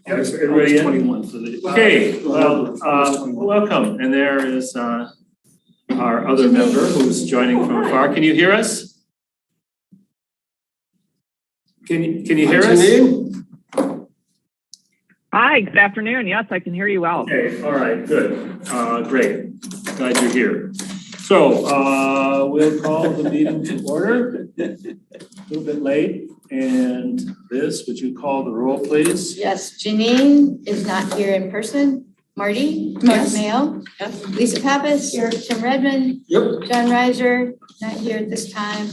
Everybody in? 21 for the. Okay, well, welcome. And there is our other member who's joining from afar. Can you hear us? Can you hear us? Hi, good afternoon. Yes, I can hear you well. Okay, all right, good. Great. Glad you're here. So we'll call the meeting to order. A little bit late. And Liz, would you call the roll, please? Yes, Janine is not here in person. Marty? Yes. Mayo? Yes. Lisa Pappas? Here. Tim Redmond? Yep. John Reiser? Not here at this time.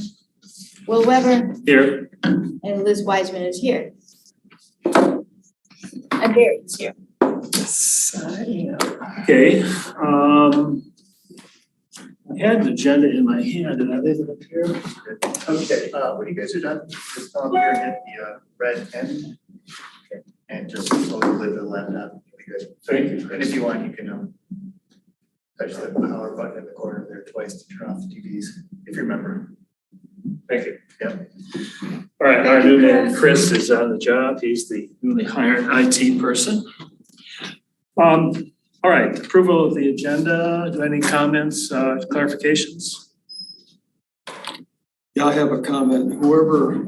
Will Weber? Here. And Liz Wiseman is here. And Barry is here. Okay. I had an agenda in my hand. Did I leave it up here? Okay, when you guys are done, just come up here and hit the red pen. And just slowly the laptop, it'll be good. Thank you, Chris. And if you want, you can touch the power button in the corner there twice to turn off the TVs, if you remember. Thank you. Yep. All right, our new man, Chris, is on the job. He's the newly hired IT person. All right, approval of the agenda. Do any comments, clarifications? Yeah, I have a comment. Whoever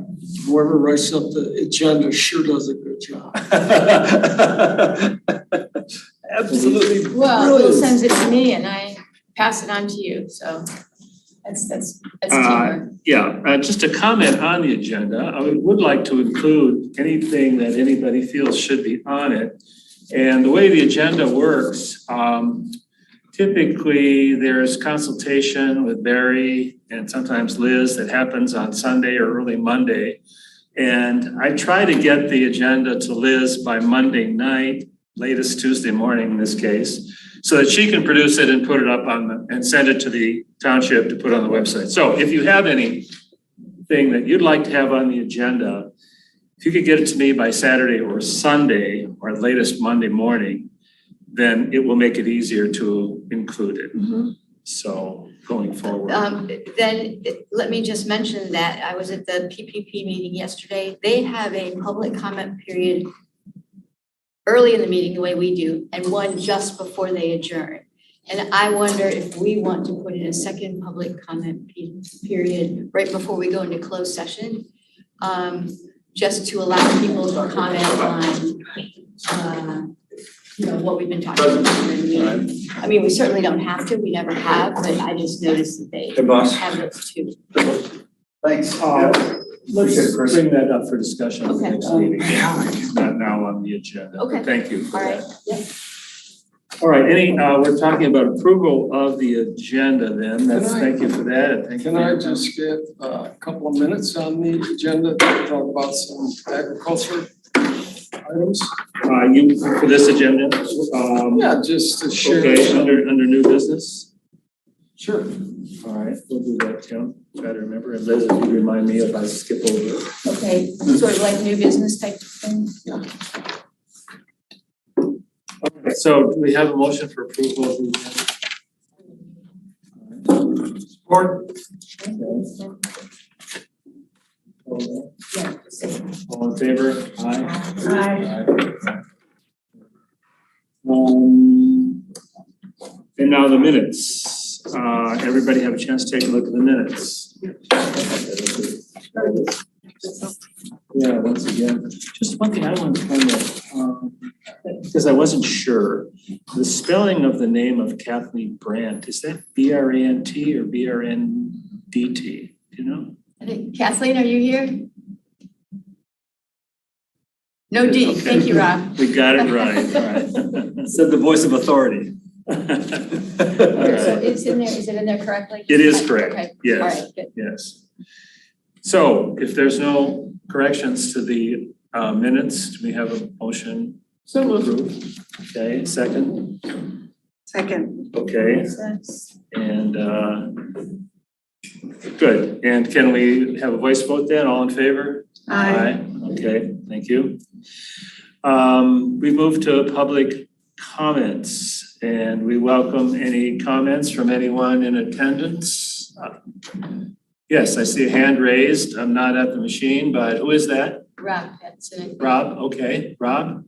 writes up the agenda sure does a good job. Absolutely. Well, Will sends it to me and I pass it on to you, so that's teamwork. Yeah, just a comment on the agenda. I would like to include anything that anybody feels should be on it. And the way the agenda works, typically there's consultation with Barry and sometimes Liz that happens on Sunday or early Monday. And I try to get the agenda to Liz by Monday night, latest Tuesday morning in this case, so that she can produce it and put it up and send it to the township to put on the website. So if you have anything that you'd like to have on the agenda, if you could get it to me by Saturday or Sunday or latest Monday morning, then it will make it easier to include it. Mm-hmm. So going forward. Then let me just mention that I was at the PPP meeting yesterday. They have a public comment period early in the meeting, the way we do, and one just before they adjourn. And I wonder if we want to put in a second public comment period right before we go into closed session, just to allow people to comment on, what we've been talking about. I mean, we certainly don't have to, we never have, but I just noticed that they have those too. Thanks. Let's bring that up for discussion at the Okay. next meeting. It's not now on the agenda. Okay. Thank you for All right, that. yep. All right, we're talking about approval of the agenda then. Thank you for that. And thank you. Can I just get a couple of minutes on the agenda to talk about some agriculture items? You for this agenda? Yeah, just to share. Okay, under new business? Sure. All right, we'll do that, Tim. Try to remember. And Liz, if you remind me if I skip over it. Okay, sort of like new business type of thing. Yeah. Okay, so do we have a motion for approval of the agenda? Support. All in favor? Aye. And now the minutes. Everybody have a chance to take a look at the minutes. Yeah, once again, just one thing I want to point out, because I wasn't sure, the spelling of the name of Kathleen Brandt, is that B-R-A-N-T or B-R-N-D-T? Do you know? I think, Kathleen, are you here? No D, Okay. thank you, Rob. We got it right, all right. Said the voice of authority. All So right. it's in there, is it in there correctly? It is correct, Okay, all yes, right, good. yes. So if there's no corrections to the minutes, do we have a motion to approve? Okay, second, Second. okay, and good. And can we have a voice vote then? All in favor? Aye. Okay, thank you. We move to public comments and we welcome any comments from anyone in attendance. Yes, I see a hand raised. I'm not at the machine, but who is that? Rob, that's it. Rob, okay, Rob?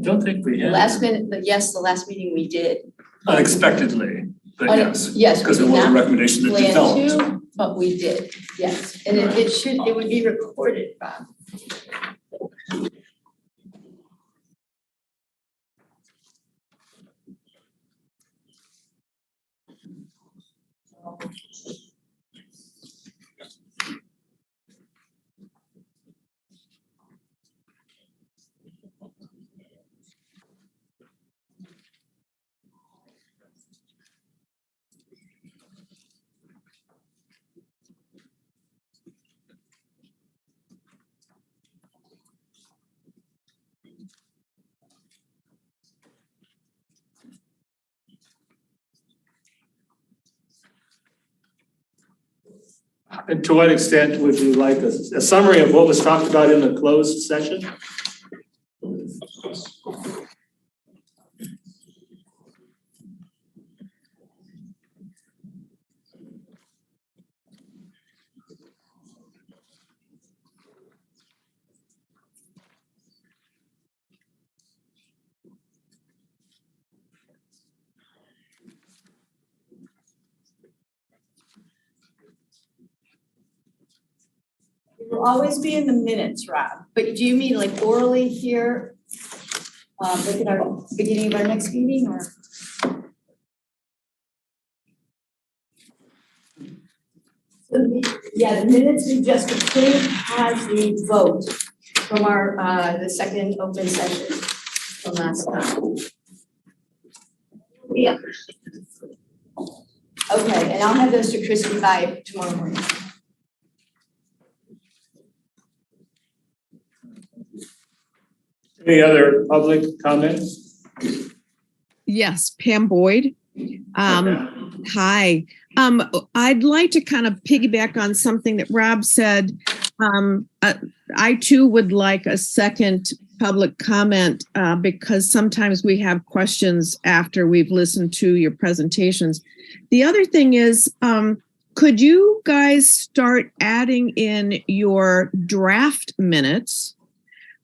don't think we The had. last minute, but yes, the last meeting we did. Unexpectedly, but yes. Yes, we Because it did was a not recommendation that plan developed. to, but we did, yes. And it would be recorded, Bob. And to what extent would you like a summary of what was talked about in the closed session? It will always be in the minutes, Rob, but do you mean like orally here? Like at our beginning of our next meeting or? Yeah, the minutes we just approved has the vote from our, the second open session from last time. Yeah. Okay, and I'll have those to Christie by tomorrow morning. Any other public comments? Yes, Pam Boyd. Hi. I'd like to kind of piggyback on something that Rob said. I too would like a second public comment because sometimes we have questions after we've listened to your presentations. The other thing is, could you guys start adding in your draft minutes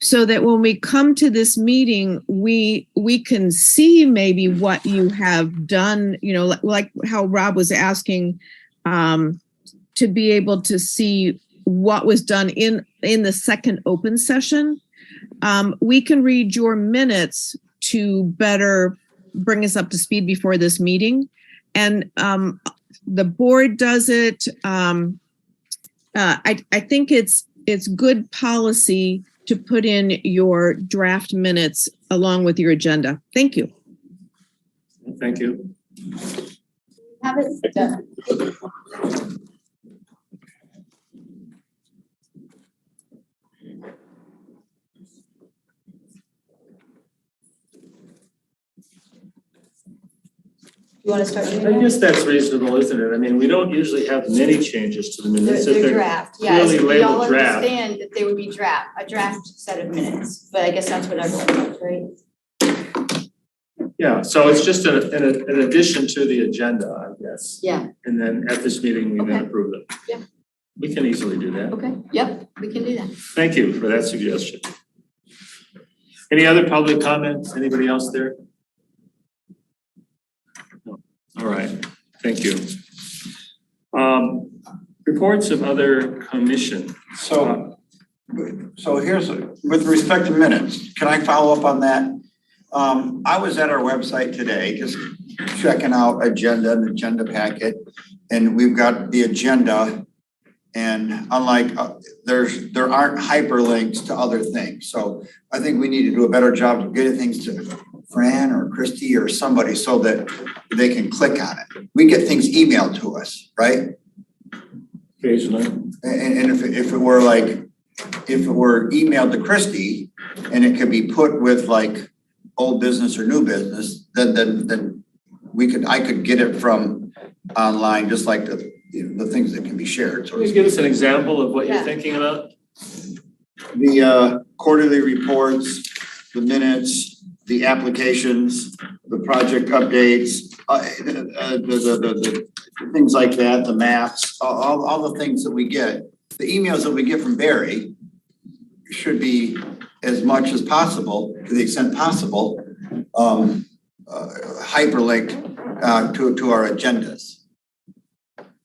so that when we come to this meeting, we can see maybe what you have done, you know, like how Rob was asking to be able to see what was done in the second open session. We can read your minutes to better bring us up to speed before this meeting. And the board does it. I think it's good policy to put in your draft minutes along with your agenda. Thank you. Thank you. Have it done. You want to start doing I that? guess that's reasonable, isn't it? I mean, we don't usually have many changes to the minutes. If They're draft, yes. clearly We all labeled draft. understand that they would be a draft set of minutes, but I guess that's what everyone does, right? Yeah, so it's just an addition to the agenda, I guess. Yeah, And then at this meeting, we then Okay. approve it. Yeah. We can easily do that. okay, yep, we can do that. Thank you for that suggestion. Any other public comments? Anybody else there? No. All right, thank you. Reports of other commission. So here's, with respect to minutes, can I follow up on that? I was at our website today, just checking out agenda and agenda packet, and we've got the agenda. And unlike, there aren't hyperlinks to other things. So I think we need to do a better job of getting things to Fran or Christy or somebody so that they can click on it. We get things emailed to us, right? Occasionally. And if it were emailed to Christy and it could be put with like old business or new business, then I could get it from online, just like the things that can be shared. Can you give us an example of what you're Yeah. thinking about? The quarterly reports, the minutes, the applications, the project updates, the things like that, the maps, all the things that we get, the emails that we get from Barry, should be as much as possible, to the extent possible, hyperlinked to our agendas.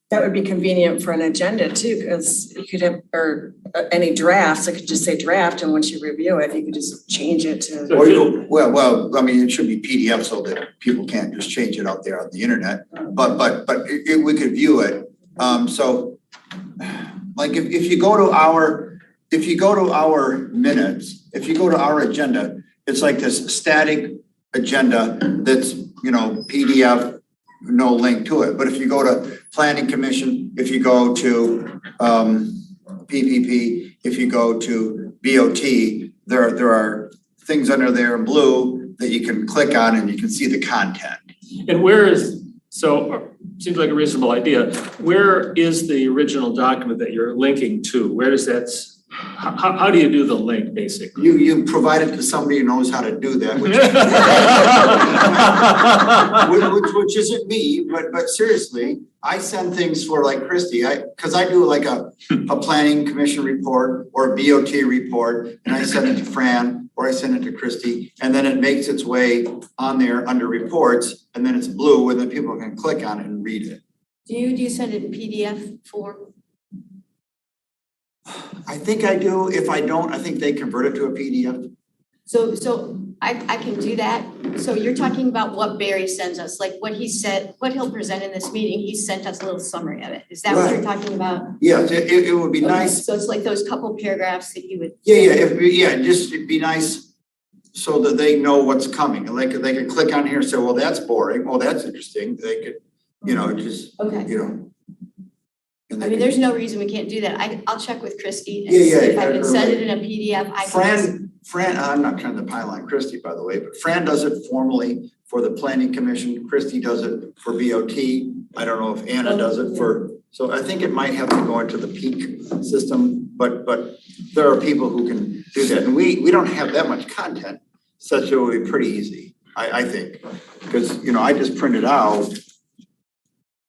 That would be convenient for an agenda too, because you could have, or any drafts, it could just say draft, and once you review it, you could just change it to. Well, I mean, it should be PDF so that people can't just change it out there on the internet, but we could view it. So like if you go to our minutes, if you go to our agenda, it's like this static agenda that's, PDF, no link to it. But if you go to Planning Commission, if you go to PPP, if you go to BOT, there are things under there in blue that you can click on and you can see the content. And seems like a reasonable idea. Where is the original document that you're linking to? Where does that, how do you do the link, basically? You provide it to somebody who knows how to do that, which isn't me, but seriously, I send things for like Christie, cause I do like a planning commission report or a BOT report, and I send it to Fran or I send it to Christie, and then it makes its way on there under reports, and then it's blue, and then people can click on it and read it. Do you send it in PDF form? I think I do. If I don't, I think they convert it to a PDF. So I can do that. So you're talking about what Barry sends us, like what he said, what he'll present in this meeting, he sent us a little summary of it. Is that what you're talking about? Yeah, it would be nice. So it's like those couple paragraphs that you would. Just it'd be nice so that they know what's coming. And they could click on here and say, well, that's boring. Oh, that's interesting. They could, just, Okay. And I mean, there's no reason we can't do that. I'll check with Christie and Yeah, see if I yeah, can send it in a PDF. Fran, I'm not trying to pile on Christie, by the way, but Fran does it formally for the Planning Commission. Christie does it for BOT. I don't know if Anna does it so I think it might have to go into the peak system, but there are people who can do that. And we don't have that much content, such that it would be pretty easy, I think. Because, I just printed out.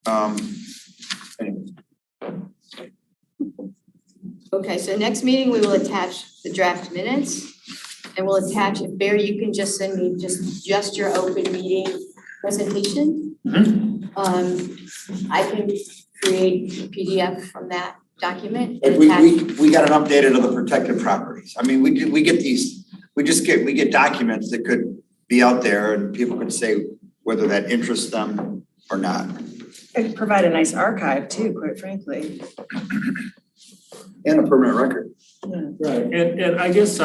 Anyway. Okay, so next meeting, we will attach the draft minutes. And we'll attach it. Barry, you can just send me just your open meeting presentation. I can create a PDF from that document. And we got an updated of the protected properties. I mean, we get documents that could be out there and people could say whether that interests them or not. It'd provide a nice archive too, quite frankly. And a permanent record. Right, and I guess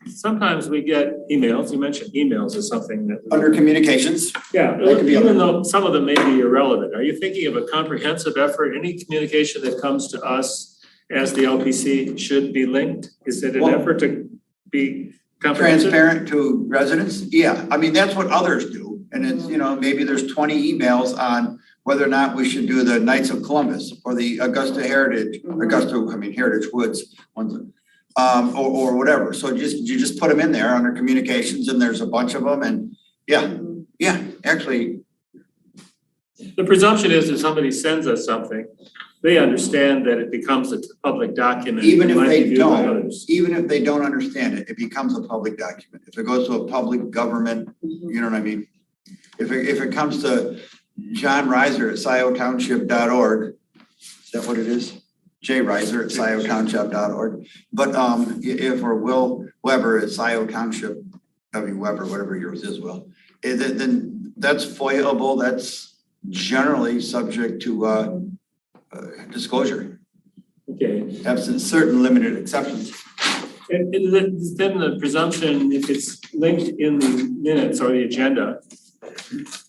sometimes we get emails, you mentioned emails is something that. Under communications. Yeah, even though some of them may be irrelevant, are you thinking of a comprehensive effort? Any communication that comes to us as the LPC should be linked? Is it an effort to be comprehensive? Transparent to residents? Yeah, I mean, that's what others do. And it's, maybe there's 20 emails on whether or not we should do the Knights of Columbus or the Heritage Woods ones, or whatever. So you just put them in there under communications, and there's a bunch of them, and yeah, actually. The presumption is if somebody sends us something, they understand that it becomes a public document. Even if they don't understand it, it becomes a public document. If it goes to a public government, you know what I mean? If it comes to John Reiser at sciotownship.org. Is that what it is? Jay Reiser at sciotownship.org. But or Will Weber at Scio Township, W. Weber, whatever yours is, Will, then that's FOIA-able. That's generally subject to disclosure. Okay. Absent certain limited exceptions. And then the presumption, if it's linked in the minutes or the agenda,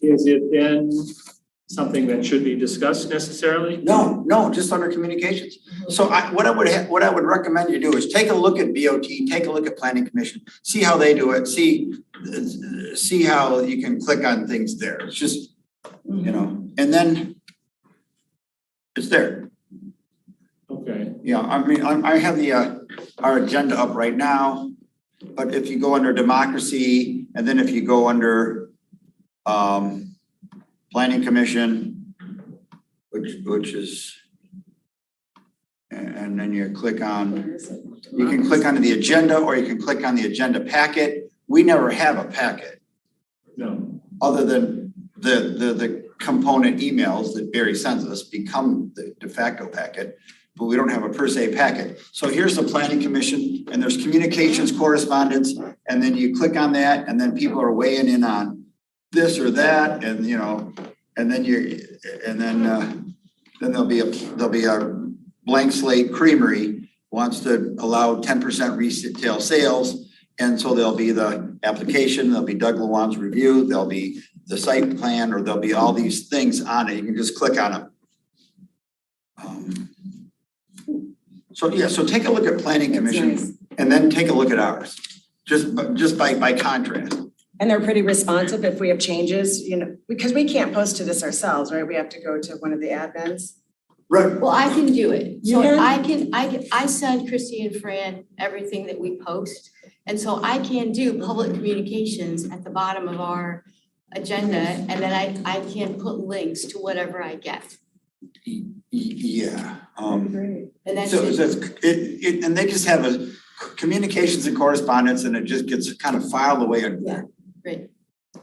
is it then something that should be discussed necessarily? No, just under communications. So what I would recommend you do is take a look at BOT, take a look at Planning Commission, see how they do it, see how you can click on things there. It's just, and then it's there. Okay. Yeah, I mean, I have our agenda up right now, but if you go under democracy, and then if you go under Planning Commission, which is, And then you click on, Where is it? you can click on the agenda or you can click on the agenda packet. We never have a packet No. other than the component emails that Barry sends us become the de facto packet, but we don't have a per se packet. So here's the planning commission and there's communications correspondence, and then you click on that and then people are weighing in on this or that, and you know, and then then there'll be a blank slate creamery wants to allow 10% retail sales. And so there'll be the application, there'll be Doug Lewan's review, there'll be the site plan, or there'll be all these things on it. You can just click on them. So take a look at planning That's commission nice. and then take a look at ours, just by contrast. And they're pretty responsive if we have changes, you know, because we can't post to this ourselves, right? We have to go to one of the admins. Right. Well, I can do it. So You I send Christy and Fran everything that we post. And so I can do public communications at the bottom of our agenda, and then I can put links to whatever I get. Yeah. Great. And that's So it. and they just have a communications and correspondence, and it just gets kind of filed away. Great.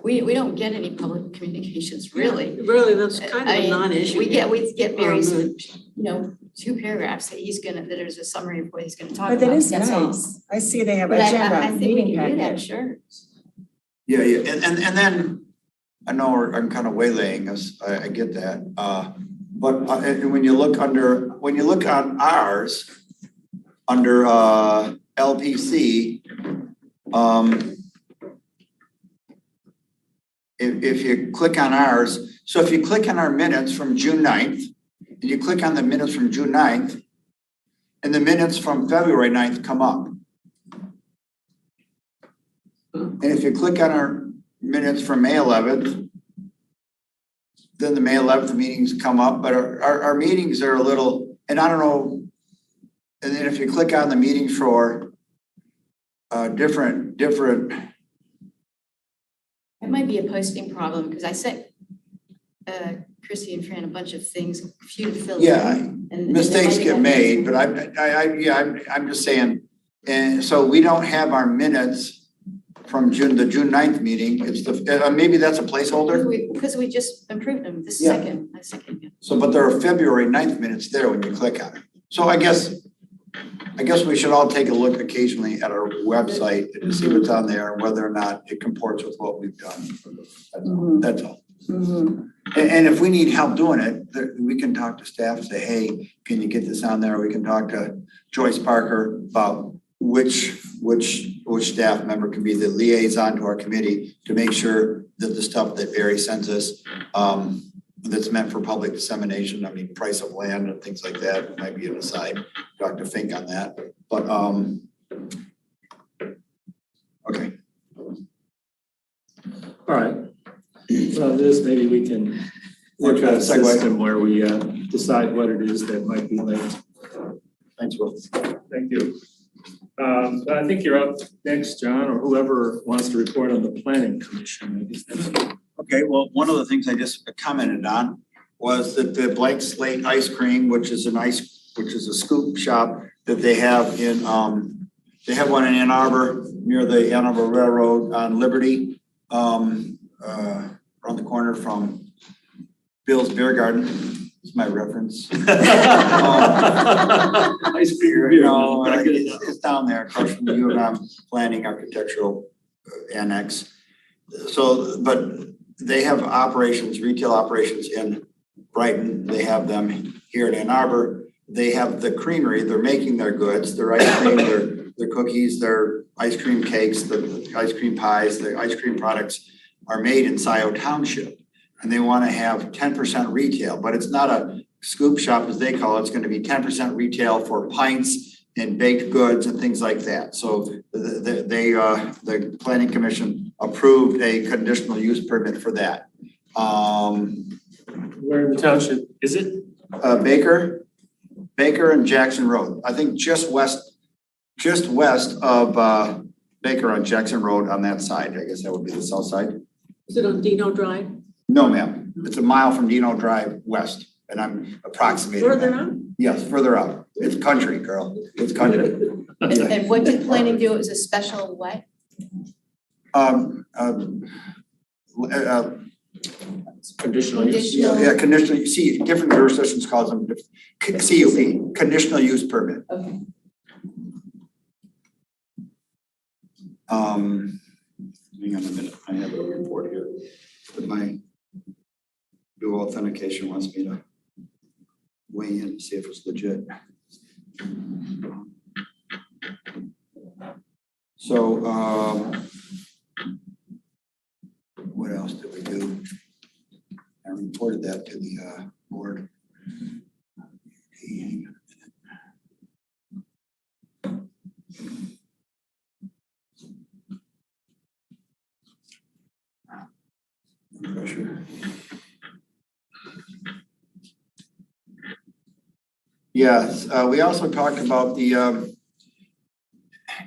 We don't get any public communications, really. Really, that's kind of I a mean, non-issue. We get Mary's, Um, you know, 2 paragraphs that that there's a summary of what he's gonna talk But about. that is That's all. nice. I see they have But I agenda, think we meeting can do that, packet. sure. Yeah, and then, I know I'm kind of waylaying us, I get that, but and when you look on ours, under LPC, if you click on ours, so if you click on our minutes from June 9th, and you click on the minutes from June 9th, and the minutes from February 9th come up. And if you click on our minutes from May 11th, then the May 11th meetings come up, but our meetings are a little, and I don't know, and then if you click on the meetings for different, It might be a posting problem, because I sent Chrissy and Fran a bunch of things, a few to fill in. yeah, and mistakes they get might made, be- but I'm just saying, and so we don't have our minutes from the June 9th meeting, it's maybe that's a placeholder? Because we just improved them this Yeah. second. Yeah. So, but there are February 9th minutes there when you click on it. So I guess we should all take a look occasionally at our website and see what's on there and whether or not it comports with what we've done. That's all. Mhm. And if we need help doing it, we can talk to staff, say, hey, can you get this on there? We can talk to Joyce Parker about which staff member can be the liaison to our committee to make sure that the stuff that Barry sends us, that's meant for public dissemination, I mean, price of land and things like that, might be an aside, Dr. Fink on that, but, okay. All right. Well, Liz, maybe we can work out a Segue. system where we decide what it is that might be linked. Thanks, Will. Thank you. But I think you're up next, John, or whoever wants to report on the planning commission. I guess that's. Okay, well, one of the things I just commented on was that the blank slate ice cream, which is a scoop shop that they have in, they have one in Ann Arbor, near the Ann Arbor Railroad on Liberty, around the corner from Bill's Beer Garden, is my reference. Ice cream. No, it's down there across from the U of M Planning Architectural Annex. So, but they have operations, retail operations in Brighton. They have them here in Ann Arbor. They have the creamery. They're making their goods, their ice cream, their cookies, their ice cream cakes, the ice cream pies, the ice cream products are made in Scio Township. And they want to have 10% retail, but it's not a scoop shop as they call it. It's going to be 10% retail for pints and baked goods and things like that. So the planning commission approved a conditional use permit for that. Where in the township is it? Baker and Jackson Road. I think just west of Baker on Jackson Road on that side. I guess that would be the south side. Is it on Dino Drive? No, ma'am. It's a mile from Dino Drive west. and I'm approximating Further that. on? Yes, further up. It's country, girl. It's country. And what did planning do? It was a special what? Um, Conditional use. Conditional. yeah, conditional, you see, different jurisdictions calls them CUP, conditional use permit. Okay. Hang on a minute, I have a report here, but my dual authentication wants me to weigh in and see if it's legit. So, what else did we do? I reported that to the board. Hang on a minute. Pressure. Yes, we also talked about the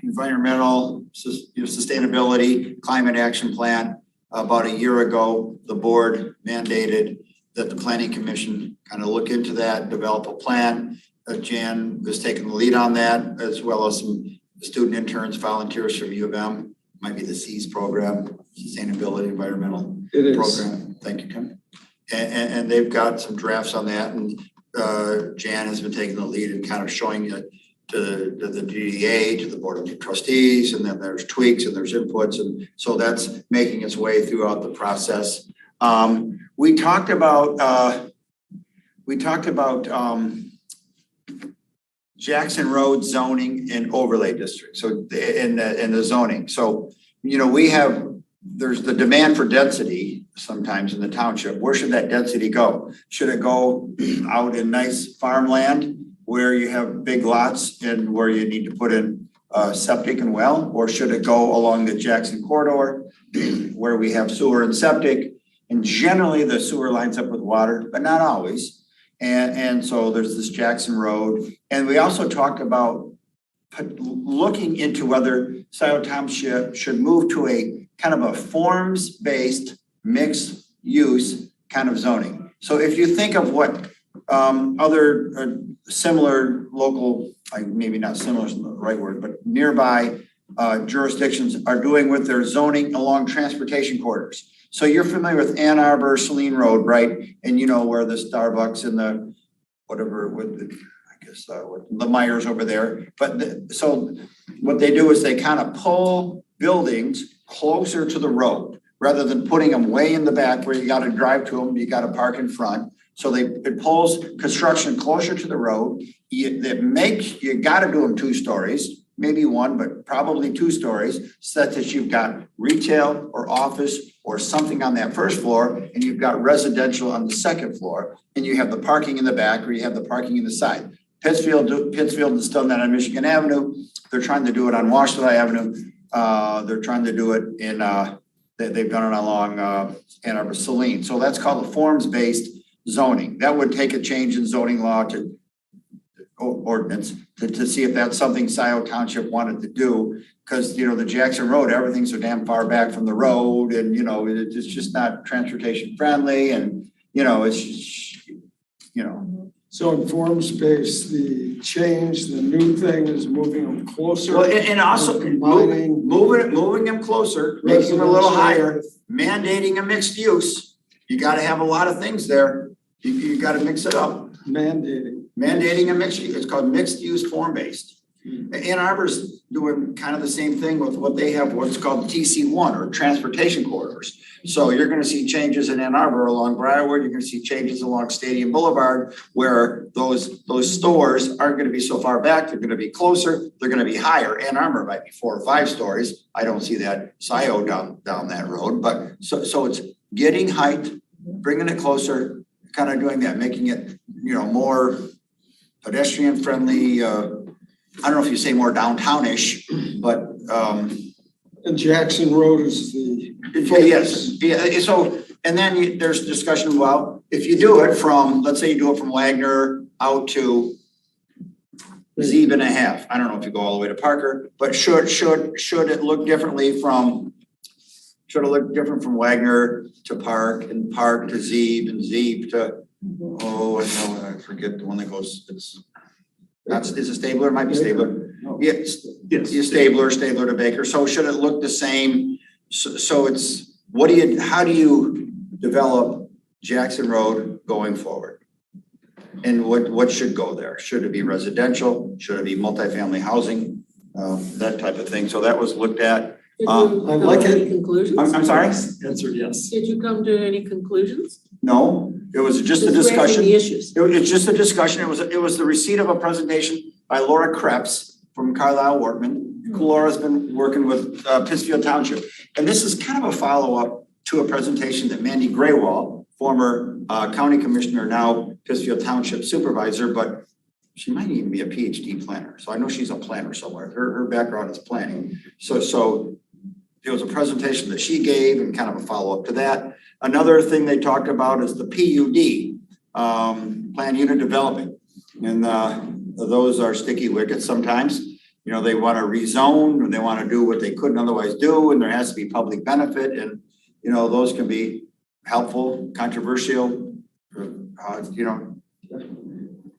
environmental sustainability climate action plan. About a year ago, the board mandated that the planning commission kind of look into that, develop a plan. Jan is taking the lead on that, as well as some student interns, volunteers from U of M, might be the SEAS program, Sustainability Environmental Program. Thank you, Tim. And they've got some drafts on that, and Jan has been taking the lead and kind of showing it to the DDA, to the Board of Trustees, and then there's tweaks and there's inputs, and so that's making its way throughout the process. We talked about Jackson Road zoning and overlay district. So in the zoning. So, you know, there's the demand for density sometimes in the township. Where should that density go? Should it go out in nice farmland where you have big lots and where you need to put in septic and well? Or should it go along the Jackson corridor where we have sewer and septic? And generally the sewer lines up with water, but not always. And so there's this Jackson Road. And we also talked about looking into whether Scio Township should move to a kind of a forms-based mixed use kind of zoning. So if you think of what other similar local, like maybe not similar is the right word, but nearby jurisdictions are doing with their zoning along transportation corridors. So you're familiar with Ann Arbor, Saline Road, right? And you know where the Starbucks and the whatever with the, I guess the Myers over there. But so what they do is they kind of pull buildings closer to the road rather than putting them way in the back where you got to drive to them, you got to park in front. So it pulls construction closer to the road. You got to do them 2 stories, maybe 1, but probably 2 stories, such that you've got retail or office or something on that first floor, and you've got residential on the second floor, and you have the parking in the back or you have the parking in the side. Pittsfield has done that on Michigan Avenue. They're trying to do it on Washington Avenue. They're trying to do it in, they've done it along Ann Arbor, Saline. So that's called a forms-based zoning. That would take a change in zoning law to ordinance to see if that's something Scio Township wanted to do. Because, you know, the Jackson Road, everything's so damn far back from the road and, you know, it's just not transportation friendly and, you know, it's just, you know. So in form space, the change, the new thing is moving them closer. Well, and also combining moving them closer, making them a little higher, mandating a mixed use. You got to have a lot of things there. You got to mix it up. Mandating a mixed use. It's called mixed use form based. Ann Arbor's doing kind of the same thing with what they have, what's called TC1 or transportation corridors. So you're going to see changes in Ann Arbor along Briarwood. You're going to see changes along Stadium Boulevard where those stores aren't going to be so far back. They're going to be closer. They're going to be higher. Ann Arbor might be 4 or 5 stories. I don't see that Scio down that road, but so it's getting height, bringing it closer, kind of doing that, making it, you know, more pedestrian friendly. I don't know if you say more downtownish, but and Jackson Road is the yes, yeah. So and then there's discussion about if you do it from, let's say you do it from Wagner out to Zeeb and a half. I don't know if you go all the way to Parker, but should it look differently from? Should it look different from Wagner to Park and Park to Zeeb and Zeeb to no, I forget the one that goes, is it Stabler? It might be Stabler. Yeah, Yes. Stabler to Baker. So should it look the same? So it's, how do you develop Jackson Road going forward? And what should go there? Should it be residential? Should it be multifamily housing? That type of thing. So that was looked at. Did I you come like to it. any conclusions? I'm sorry? Answered yes. Did you come to any conclusions? No, it was just a Just raising discussion. the issues. It's just a discussion. It was the receipt of a presentation by Laura Krebs from Carlisle Workman. Laura's been working with Pittsfield Township. And this is kind of a follow-up to a presentation that Mandy Graywall, former county commissioner, now Pittsfield Township supervisor, but she might even be a PhD planner. So I know she's a planner somewhere. Her background is planning. So it was a presentation that she gave and kind of a follow-up to that. Another thing they talked about is the PUD, plan unit development. And those are sticky wickets sometimes. You know, they want to rezone and they want to do what they couldn't otherwise do, and there has to be public benefit, and you know, those can be helpful, controversial, you know,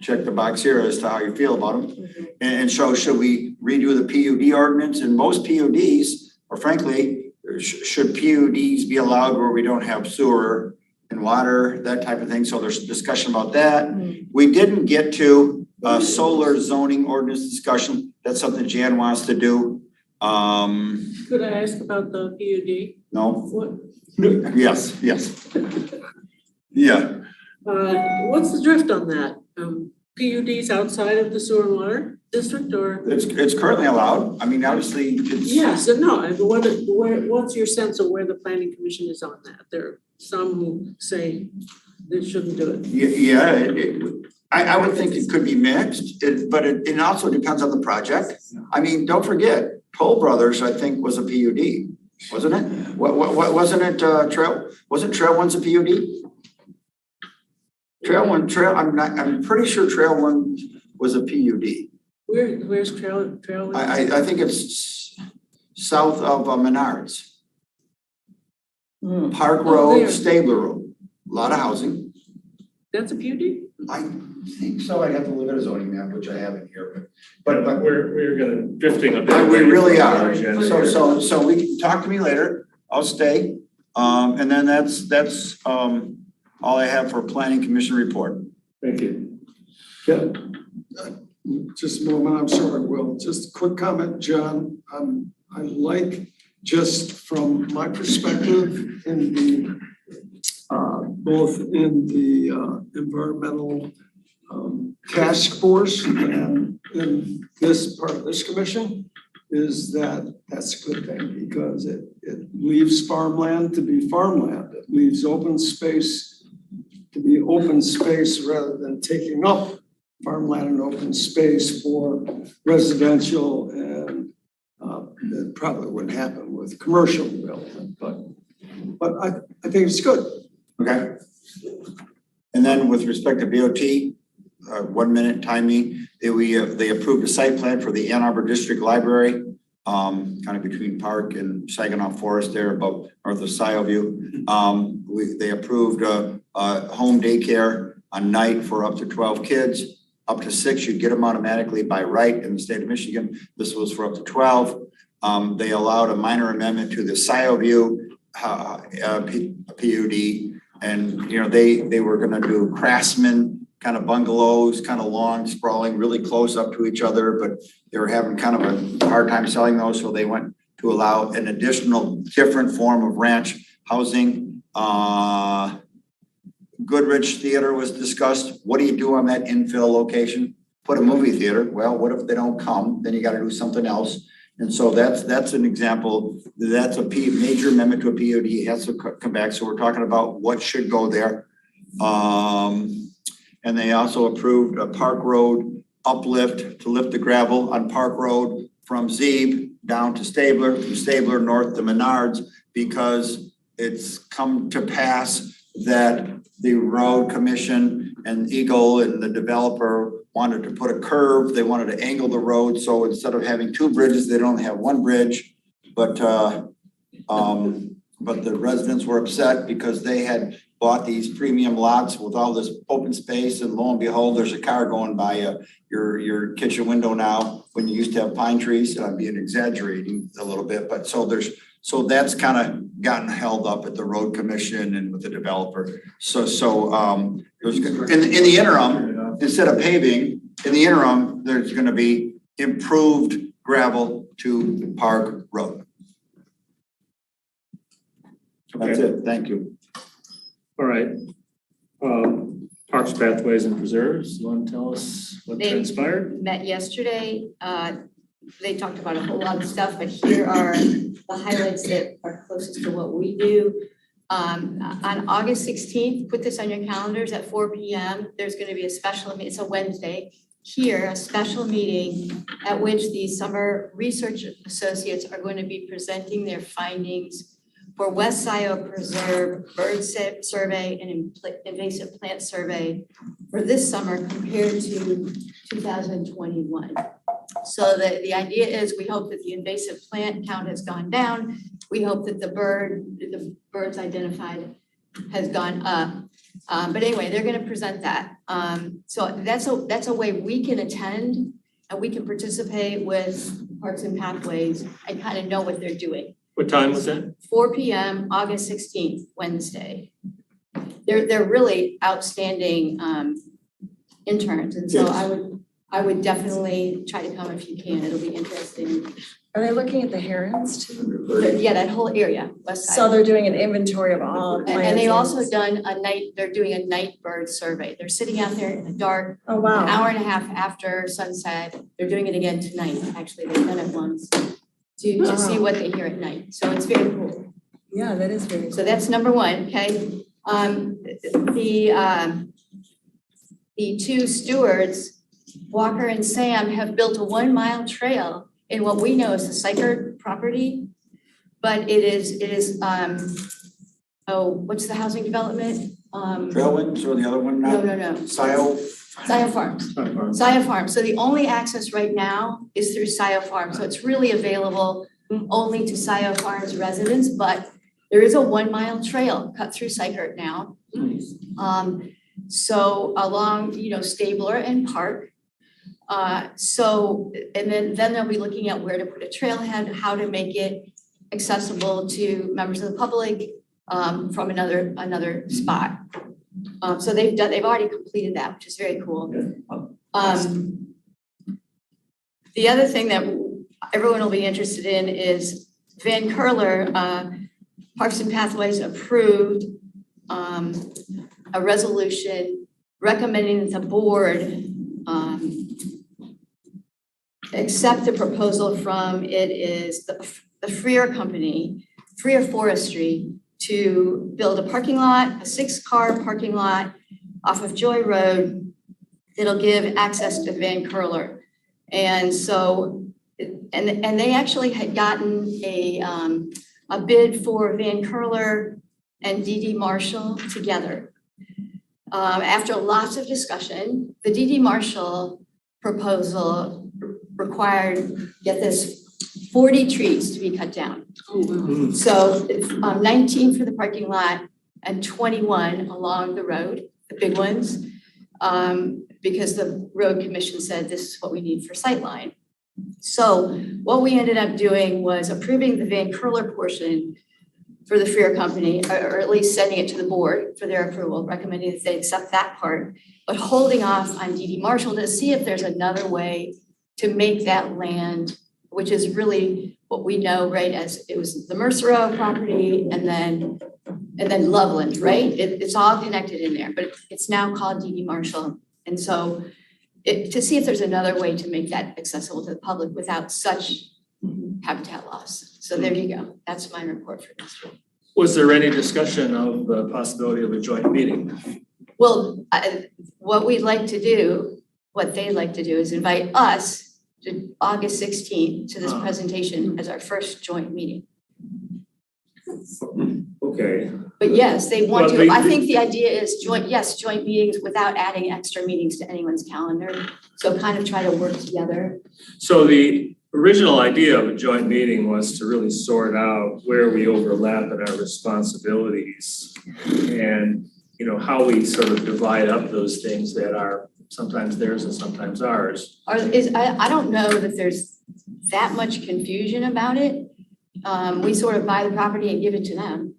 check the box here as to how you feel about them. And so should we redo the PUD ordinance? And most PUDs, or frankly, should PUDs be allowed where we don't have sewer and water, that type of thing? So there's discussion about that. We didn't get to solar zoning ordinance discussion. That's something Jan wants to do. Could I ask about the PUD? No? What, Yes. Yeah. what's the drift on that? PUDs outside of the sewer and water district, or? It's currently allowed. I mean, obviously, it's. Yes and no, and what's your sense of where the planning commission is on that? There are some who say they shouldn't do it. Yeah, I would think it could be mixed, but it also depends on the project. I mean, don't forget, Toll Brothers, I think, was a PUD, wasn't it? What wasn't it, Trail? Wasn't Trail One's a PUD? I'm pretty sure Trail One was a PUD. Where's Trail? I think it's south of Menards. Park Oh, Road, there. Stabler Road, a lot of housing. That's a PUD? I think so. I'd have to look at a zoning map, which I have in here, but We're gonna drifting a bit. we really are. away from our agenda So we can talk to me later. I'll stay. And then that's all I have for planning commission report. Thank you. Yeah. Just a moment, I'm sorry, Will. Just a quick comment, John. I like, just from my perspective, in the both in the environmental task force and in this part of this commission, is that that's a good thing, because it leaves farmland to be farmland. It leaves open space to be open space rather than taking up farmland and open space for residential, and it probably wouldn't happen with commercial development, but I think it's good. Okay. And then with respect to BOT, 1 minute timing, they approved a site plan for the Ann Arbor District Library, kind of between Park and Saginaw Forest there, about north of Scio View. They approved a home daycare a night for up to 12 kids. Up to 6, you get them automatically by right in the state of Michigan. This was for up to 12. They allowed a minor amendment to the Scio View PUD. And, you know, they were gonna do craftsman kind of bungalows, kind of long, sprawling, really close up to each other, but they were having kind of a hard time selling those, so they went to allow an additional different form of ranch housing. Goodrich Theater was discussed. What do you do on that infill location? Put a movie theater. Well, what if they don't come? Then you got to do something else. And so that's an example. That's a major amendment to a PUD. It has to come back. So we're talking about what should go there. And they also approved a Park Road uplift to lift the gravel on Park Road from Zeeb down to Stabler, from Stabler north to Menards, because it's come to pass that the road commission and Eagle and the developer wanted to put a curve. They wanted to angle the road. So instead of having 2 bridges, they don't have 1 bridge. But the residents were upset because they had bought these premium lots with all this open space, and lo and behold, there's a car going by your kitchen window now, when you used to have pine trees. I'm being exaggerating a little bit, but so that's kind of gotten held up at the road commission and with the developer. There's in the interim, instead of paving, in the interim, there's gonna be improved gravel to Park Road. That's it, thank you. All right. Parks, Pathways and Preserves, you want to tell us what They transpired? met yesterday. They talked about a whole lot of stuff, but here are the highlights that are closest to what we do. On August 16th, put this on your calendars at 4 p.m. There's going to be a special, it's a Wednesday, here, a special meeting at which the summer research associates are going to be presenting their findings for West Scio Preserve bird survey and invasive plant survey for this summer compared to 2021. So the idea is we hope that the invasive plant count has gone down. We hope that the birds identified has gone up. But anyway, they're gonna present that. So that's a way we can attend and we can participate with Parks and Pathways and kind of know what they're doing. What time was that? 4 p.m., August 16th, Wednesday. They're really outstanding interns, and so I would definitely try to come if you can. It'll be interesting. Are they looking at the herons too? Yeah, that whole area, west side. So they're doing an inventory of all plants. And they've also done they're doing a night bird survey. They're sitting out there in the dark. Oh, wow. An hour and a half after sunset. They're doing it again tonight. Actually, they've done it once to see what they hear at night. So it's very cool. Yeah, that is very cool. So that's number one, okay? The two stewards, Walker and Sam, have built a 1 mile trail in what we know is the Sykert property. But it is what's the housing development? Trailwinds or the other one now? No. Scio? Scio Farms. Scio Farms. So the only access right now is through Scio Farms. So it's really available only to Scio Farms residents, but there is a 1 mile trail cut through Sykert now. So along, Stabler and Park. And then they'll be looking at where to put a trailhead, how to make it accessible to members of the public from another spot. So they've already completed that, which is very cool. The other thing that everyone will be interested in is Van Curler, Parks and Pathways approved a resolution recommending that the board accept the proposal from the Freer Company, Freer Forestry, to build a parking lot, a 6-car parking lot off of Joy Road that'll give access to Van Curler. And so, and they actually had gotten a bid for Van Curler and D.D. Marshall together. After lots of discussion, the D.D. Marshall proposal required, get this, 40 trees to be cut down. So 19 for the parking lot and 21 along the road, the big ones, because the road commission said this is what we need for sightline. So what we ended up doing was approving the Van Curler portion for the Freer Company, or at least sending it to the board for their approval, recommending that they accept that part, but holding off on D.D. Marshall to see if there's another way to make that land, which is really what we know, right, as it was the Mercero property and then Loveland, right? It's all connected in there, but it's now called D.D. Marshall. And so to see if there's another way to make that accessible to the public without such habitat loss. So there you go. That's my report for this week. Was there any discussion of the possibility of a joint meeting? Well, what we'd like to do, what they'd like to do is invite us to August 16th to this presentation as our first joint meeting. Okay. But yes, they want Well, to, I think the idea is joint meetings without adding extra meetings to anyone's calendar. So kind of try to work together. So the original idea of a joint meeting was to really sort out where we overlap in our responsibilities. And how we sort of divide up those things that are sometimes theirs and sometimes ours. I don't know that there's that much confusion about it. We sort of buy the property and give it to them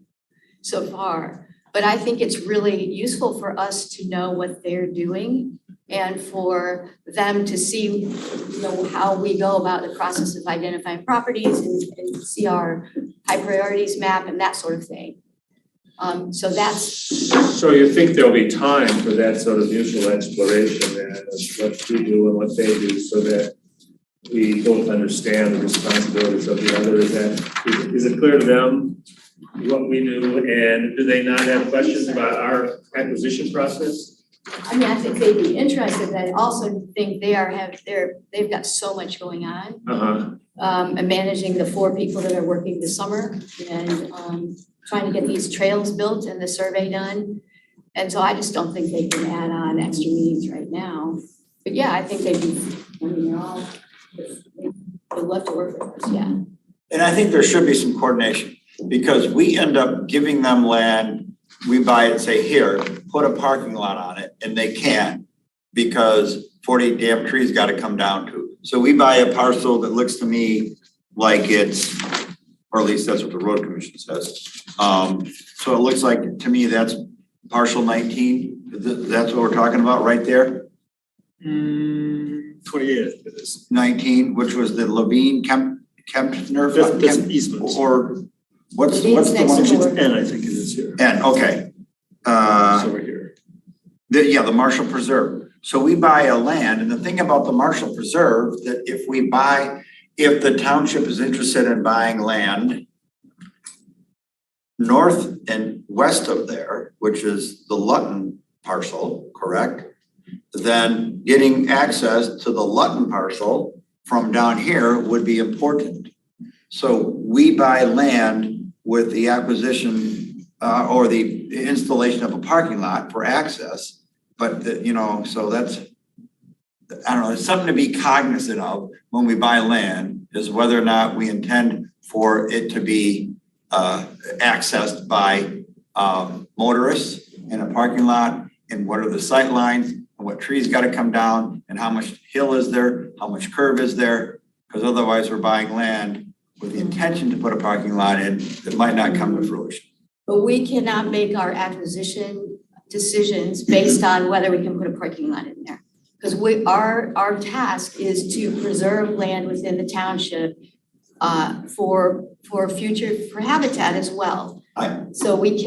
so far. But I think it's really useful for us to know what they're doing and for them to see, how we go about the process of identifying properties and see our high priorities map and that sort of thing. So that's. So you think there'll be time for that sort of mutual exploration then of what we do and what they do so that we both understand the responsibilities of the other? Is it clear to them what we do, and do they not have questions about our acquisition process? I mean, I think they'd be interested, but I also think they've got so much going on. And managing the 4 people that are working this summer and trying to get these trails built and the survey done. And so I just don't think they can add on extra meetings right now. But yeah, I think they'd love to work with us, yeah. And I think there should be some coordination, because we end up giving them land, we buy it and say, here, put a parking lot on it, and they can't, because 40 damn trees gotta come down to. So we buy a parcel that looks to me like it's, or at least that's what the road commission says. So it looks like, to me, that's parcel 19, that's what we're talking about right there? 28 it is. 19, which was the Levine Kempner. That's easements. Or what's the Levine's next one? door. And I think it is here. And, okay. It's over here. The Marshall Preserve. So we buy a land, and the thing about the Marshall Preserve, that if the township is interested in buying land north and west of there, which is the Lutton parcel, correct? Then getting access to the Lutton parcel from down here would be important. So we buy land with the acquisition or the installation of a parking lot for access. But so that's, I don't know, it's something to be cognizant of when we buy land, is whether or not we intend for it to be accessed by motorists in a parking lot, and what are the sight lines, and what trees gotta come down, and how much hill is there, how much curve is there, because otherwise we're buying land with the intention to put a parking lot in that might not come to fruition. But we cannot make our acquisition decisions based on whether we can put a parking lot in there. Because our task is to preserve land within the township for habitat as well. So we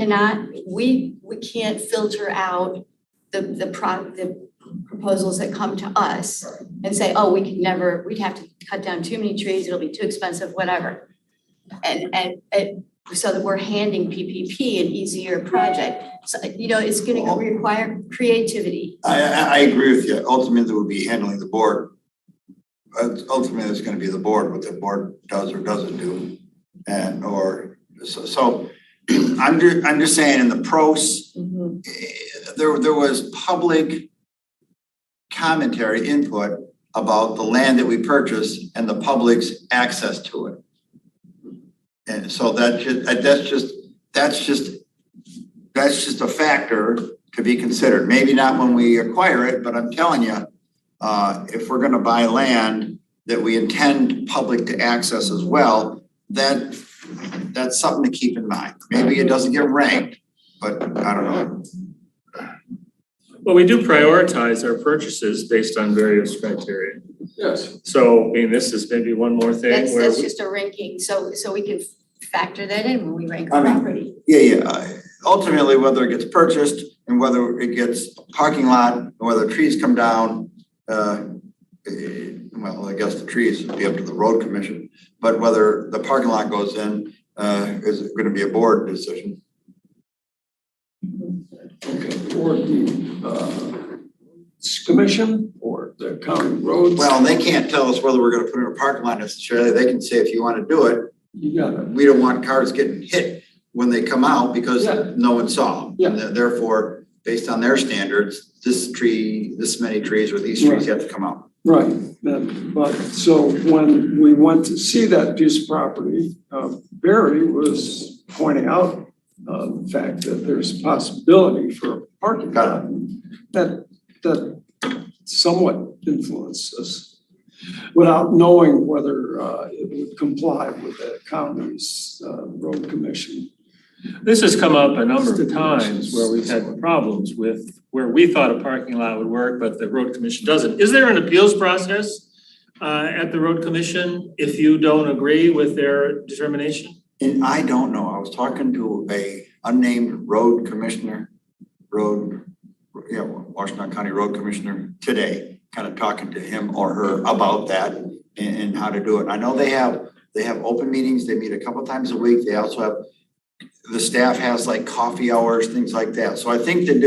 can't filter out the proposals that come to us and say, oh, we'd have to cut down too many trees, it'll be too expensive, whatever. And so that we're handing PPP an easier project. So, it's gonna require creativity. I agree with you. Ultimately, we'll be handling the board. Ultimately, it's gonna be the board, what the board does or doesn't do. So I'm just saying, in the pros, there was public commentary, input about the land that we purchased and the public's access to it. And so that's just a factor to be considered. Maybe not when we acquire it, but I'm telling you, if we're gonna buy land that we intend public to access as well, that's something to keep in mind. Maybe it doesn't get ranked, but I don't know. Well, we do prioritize our purchases based on various criteria. Yes. So, this is maybe one more thing where That's just a ranking, so we can factor that in when we rank the property. Yeah. Ultimately, whether it gets purchased and whether it gets a parking lot, and whether trees come down, well, I guess the trees would be up to the road commission, but whether the parking lot goes in, is gonna be a board decision. Okay, or the commission or the county roads. Well, they can't tell us whether we're gonna put in a parking lot necessarily. They can say, if you wanna do it, You got it. we don't want cars getting hit when they come out because Yeah. no one saw them. Yeah. And therefore, based on their standards, this many trees or these trees have to come out. Right, but so when we went to see that piece of property, Barry was pointing out the fact that there's a possibility for a parking lot that somewhat influences without knowing whether it would comply with the county's road commission. This has come up a number of times where we've had problems with where we thought a parking lot would work, but the road commission doesn't. Is there an appeals process at the road commission if you don't agree with their determination? And I don't know, I was talking to a unnamed road commissioner, Washington County Road Commissioner today, kind of talking to him or her about that and how to do it. And I know they have open meetings, they meet a couple times a week, they also have, the staff has like coffee hours, things like that. So I think that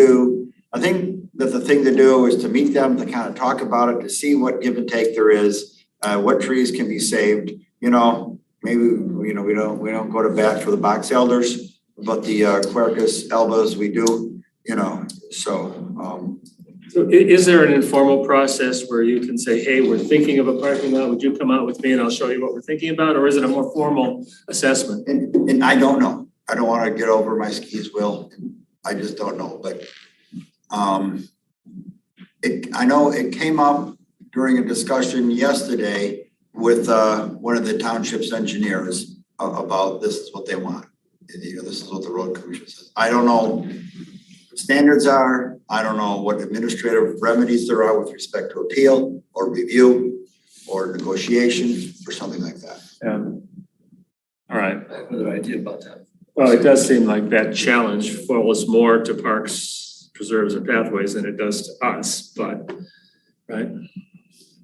the thing to do is to meet them, to kind of talk about it, to see what give and take there is, what trees can be saved, maybe, we don't go to bat for the box elders, but the Quercus elbows, we do, so. So is there an informal process where you can say, hey, we're thinking of a parking lot, would you come out with me and I'll show you what we're thinking about? Or is it a more formal assessment? And I don't know. I don't want to get over my skis, Will. I just don't know, but I know it came up during a discussion yesterday with one of the township's engineers about this is what they want. This is what the road commission says. I don't know what standards are. I don't know what administrative remedies there are with respect to appeal or review or negotiation or something like that. Yeah. All right. I have another idea about that. Well, it does seem like that challenge falls more to parks, preserves, and pathways than it does to us, but, right?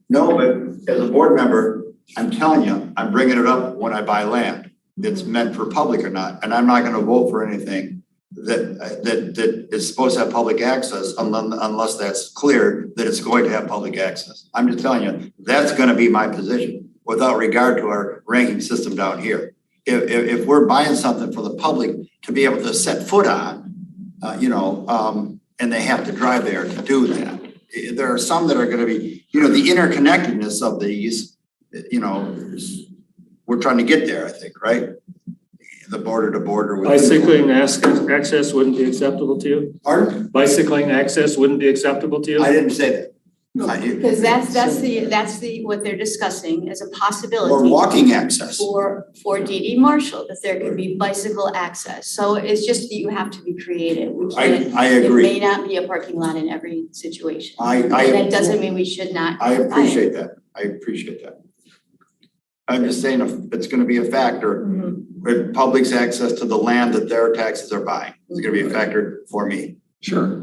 No, but as a board member, I'm telling you, I'm bringing it up when I buy land that's meant for public or not, and I'm not gonna vote for anything that is supposed to have public access unless that's clear that it's going to have public access. I'm just telling you, that's gonna be my position without regard to our ranking system down here. If we're buying something for the public to be able to set foot on, and they have to drive there to do that. There are some that are gonna be, the interconnectedness of these, we're trying to get there, I think, right? The border to border. Bicycling access wouldn't be acceptable to you? Pardon? Bicycling access wouldn't be acceptable to you? I didn't say that. Because that's what they're discussing as a possibility. Or walking access. For DD Marshall, that there could be bicycle access. So it's just that you have to be creative. We can't. I agree. It may not be a parking lot in every situation. And that doesn't mean we should not. I appreciate that. I'm just saying if it's gonna be a factor, with public's access to the land that their taxes are buying, it's gonna be a factor for me. Sure,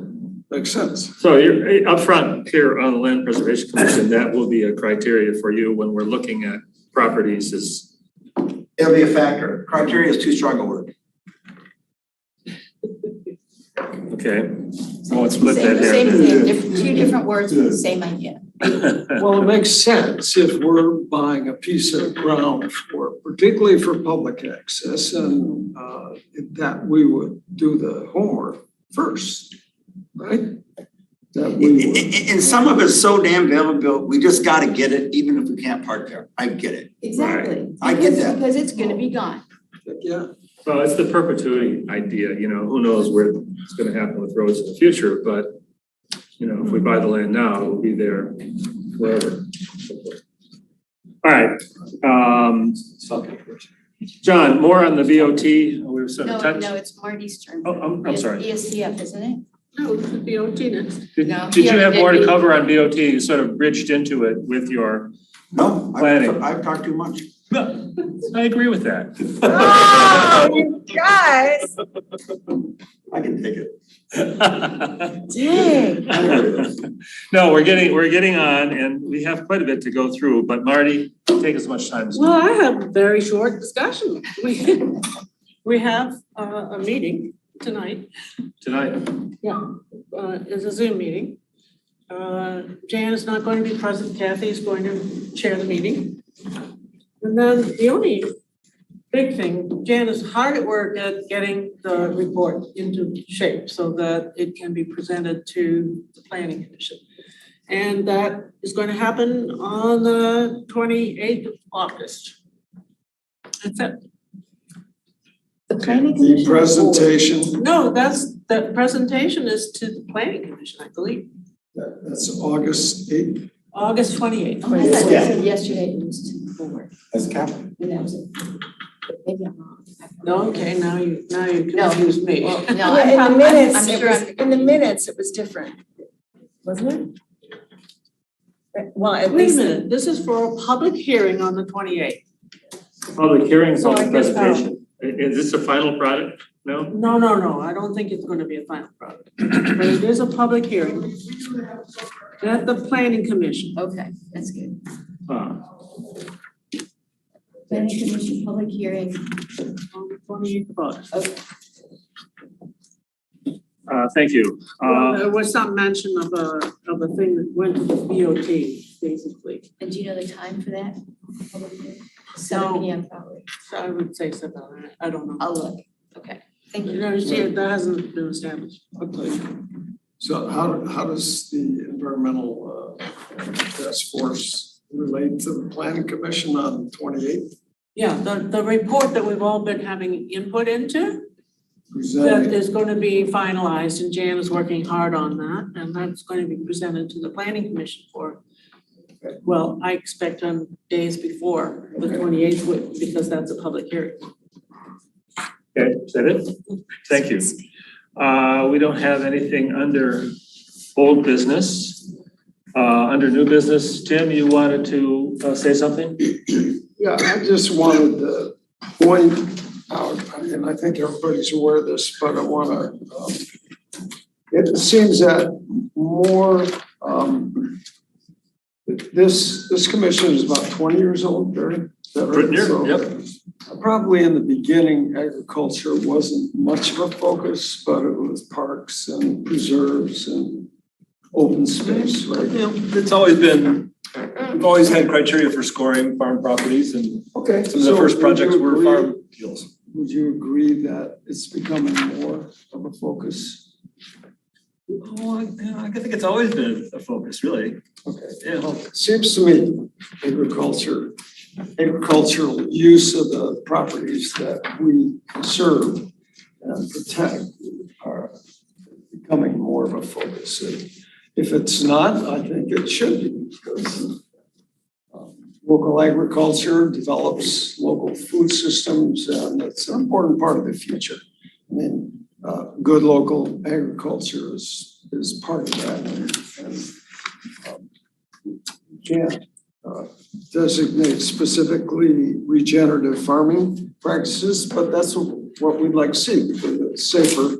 makes sense. So you're up front here on the Land Preservation Commission, that will be a criteria for you when we're looking at properties is. It'll be a factor. Criteria is too strong a word. Okay, so let's split that here. Same thing, two different words with the same idea. Well, it makes sense if we're buying a piece of ground particularly for public access, and that we would do the homework first, right? And some of it's so damn valuable, we just gotta get it, even if we can't park there. I get it. Exactly. I get that. Because it's gonna be gone. Yeah. Well, it's the perpetuity idea, who knows where it's gonna happen with roads in the future, but, if we buy the land now, it'll be there forever. All right, John, more on the VOT, we've sort of touched. No, it's Marty's turn. Oh, I'm sorry. ESCF, isn't it? No, this would be OT next. Did No, you yeah, have more to did- cover on VOT? You sort of bridged into it with your No, planning. I've talked too much. No, I agree with that. Oh, you guys. I can take it. Dang. No, we're getting on and we have quite a bit to go through, but Marty, take as much time as you Well, I have a very short discussion. We have a meeting tonight. tonight. It's a Zoom meeting. Jan is not going to be present. Kathy is going to chair the meeting. And then the only big thing, Jan is hard at work at getting the report into shape so that it can be presented to the planning commission. And that is going to happen on the 28th of August. That's it. The planning The commission. presentation, No, the presentation is to the planning commission, I believe, that's August 8th. August 28th. Oh, I thought you said yesterday it was to the board. That's capital. And that was it. Maybe I'm wrong. No, okay, now you No. confused me. Well, no, Yeah, in the I'm minutes, it sure was, I'm. in the minutes, it was different. Wasn't it? Well, at Wait a least. minute, this is for a public hearing on the 28th. Public hearings on So the I guess, presentation. Is this a final product? No? No, I don't think it's gonna be a final product, but it is a public hearing at the planning commission. Okay, that's good. Uh, Planning commission, public hearing. On the 28th of August. Okay. Thank you. Well, there was some mention of a thing that went to the BOT, basically, And do you know the time for that? Public hearing? 7 PM probably. so I would say something, I don't know. I'll look. Okay, thank you. You know, you see, that hasn't been established. So how does the environmental task force relate to the planning commission on 28th? Yeah, the report that we've all been having input into, that Presenting, is going to be finalized, and Jan is working hard on that, and that's going to be presented to the planning commission for, well, I expect on days before the 28th, because that's a public hearing. Okay, is that it? Thank you. We don't have anything under old business. Under new business, Tim, you wanted to say something? yeah, I just wanted to point out, and I think everybody's aware of this, but I wanna, it seems that more, this commission is about 20 years old, Barry? Is that right? Pretty near, So, yep. Probably in the beginning, agriculture wasn't much of a focus, but it was parks and preserves and open space, right? You know, it's always been, we've always had criteria for scoring farm properties, and Okay. some of the first projects were farm deals. Would you agree that it's becoming more of a focus? Oh, I think it's always been a focus, really. Okay. Yeah. Well, it seems to me agricultural use of the properties that we conserve and protect are becoming more of a focus. If it's not, I think it should be, because local agriculture develops local food systems, and it's an important part of the future. I mean, good local agriculture is part of that. Can't designate specifically regenerative farming practices, but that's what we'd like to see, because it's safer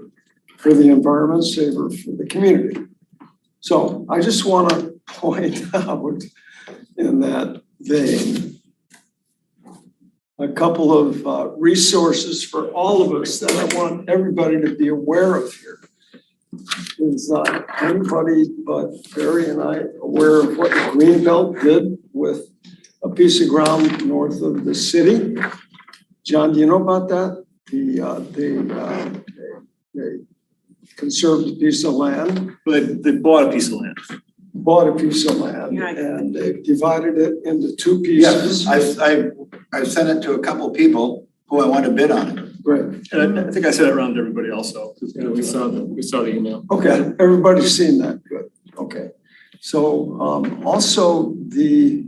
for the environment, safer for the community. So I just want to point out in that vein a couple of resources for all of us that I want everybody to be aware of here. Is anybody but Barry and I aware of what the Greenbelt did with a piece of ground north of the city? John, do you know about that? They conserved a piece of land. They bought a piece of land. Bought a piece of land Right. and they divided it into two Yes, pieces. I've sent it to a couple of people who I want to bid on it. Great. And I think I sent it around to everybody also. Yeah, we saw the email. Okay, everybody's seen that, good, okay. So also the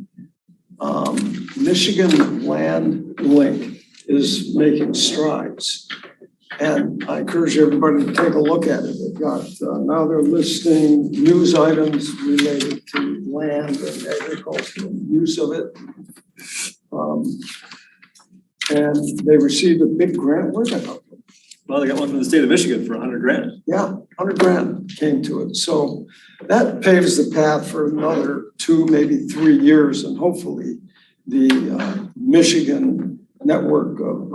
Michigan Land Link is making strides. And I encourage everybody to take a look at it. They've got, now they're listing news items related to land and agricultural use of it. And they received a big grant, where'd that come from? Well, they got one from the state of Michigan for $100,000. Yeah, 100 grand came to it. So that paves the path for another 2, maybe 3 years. And hopefully the Michigan network of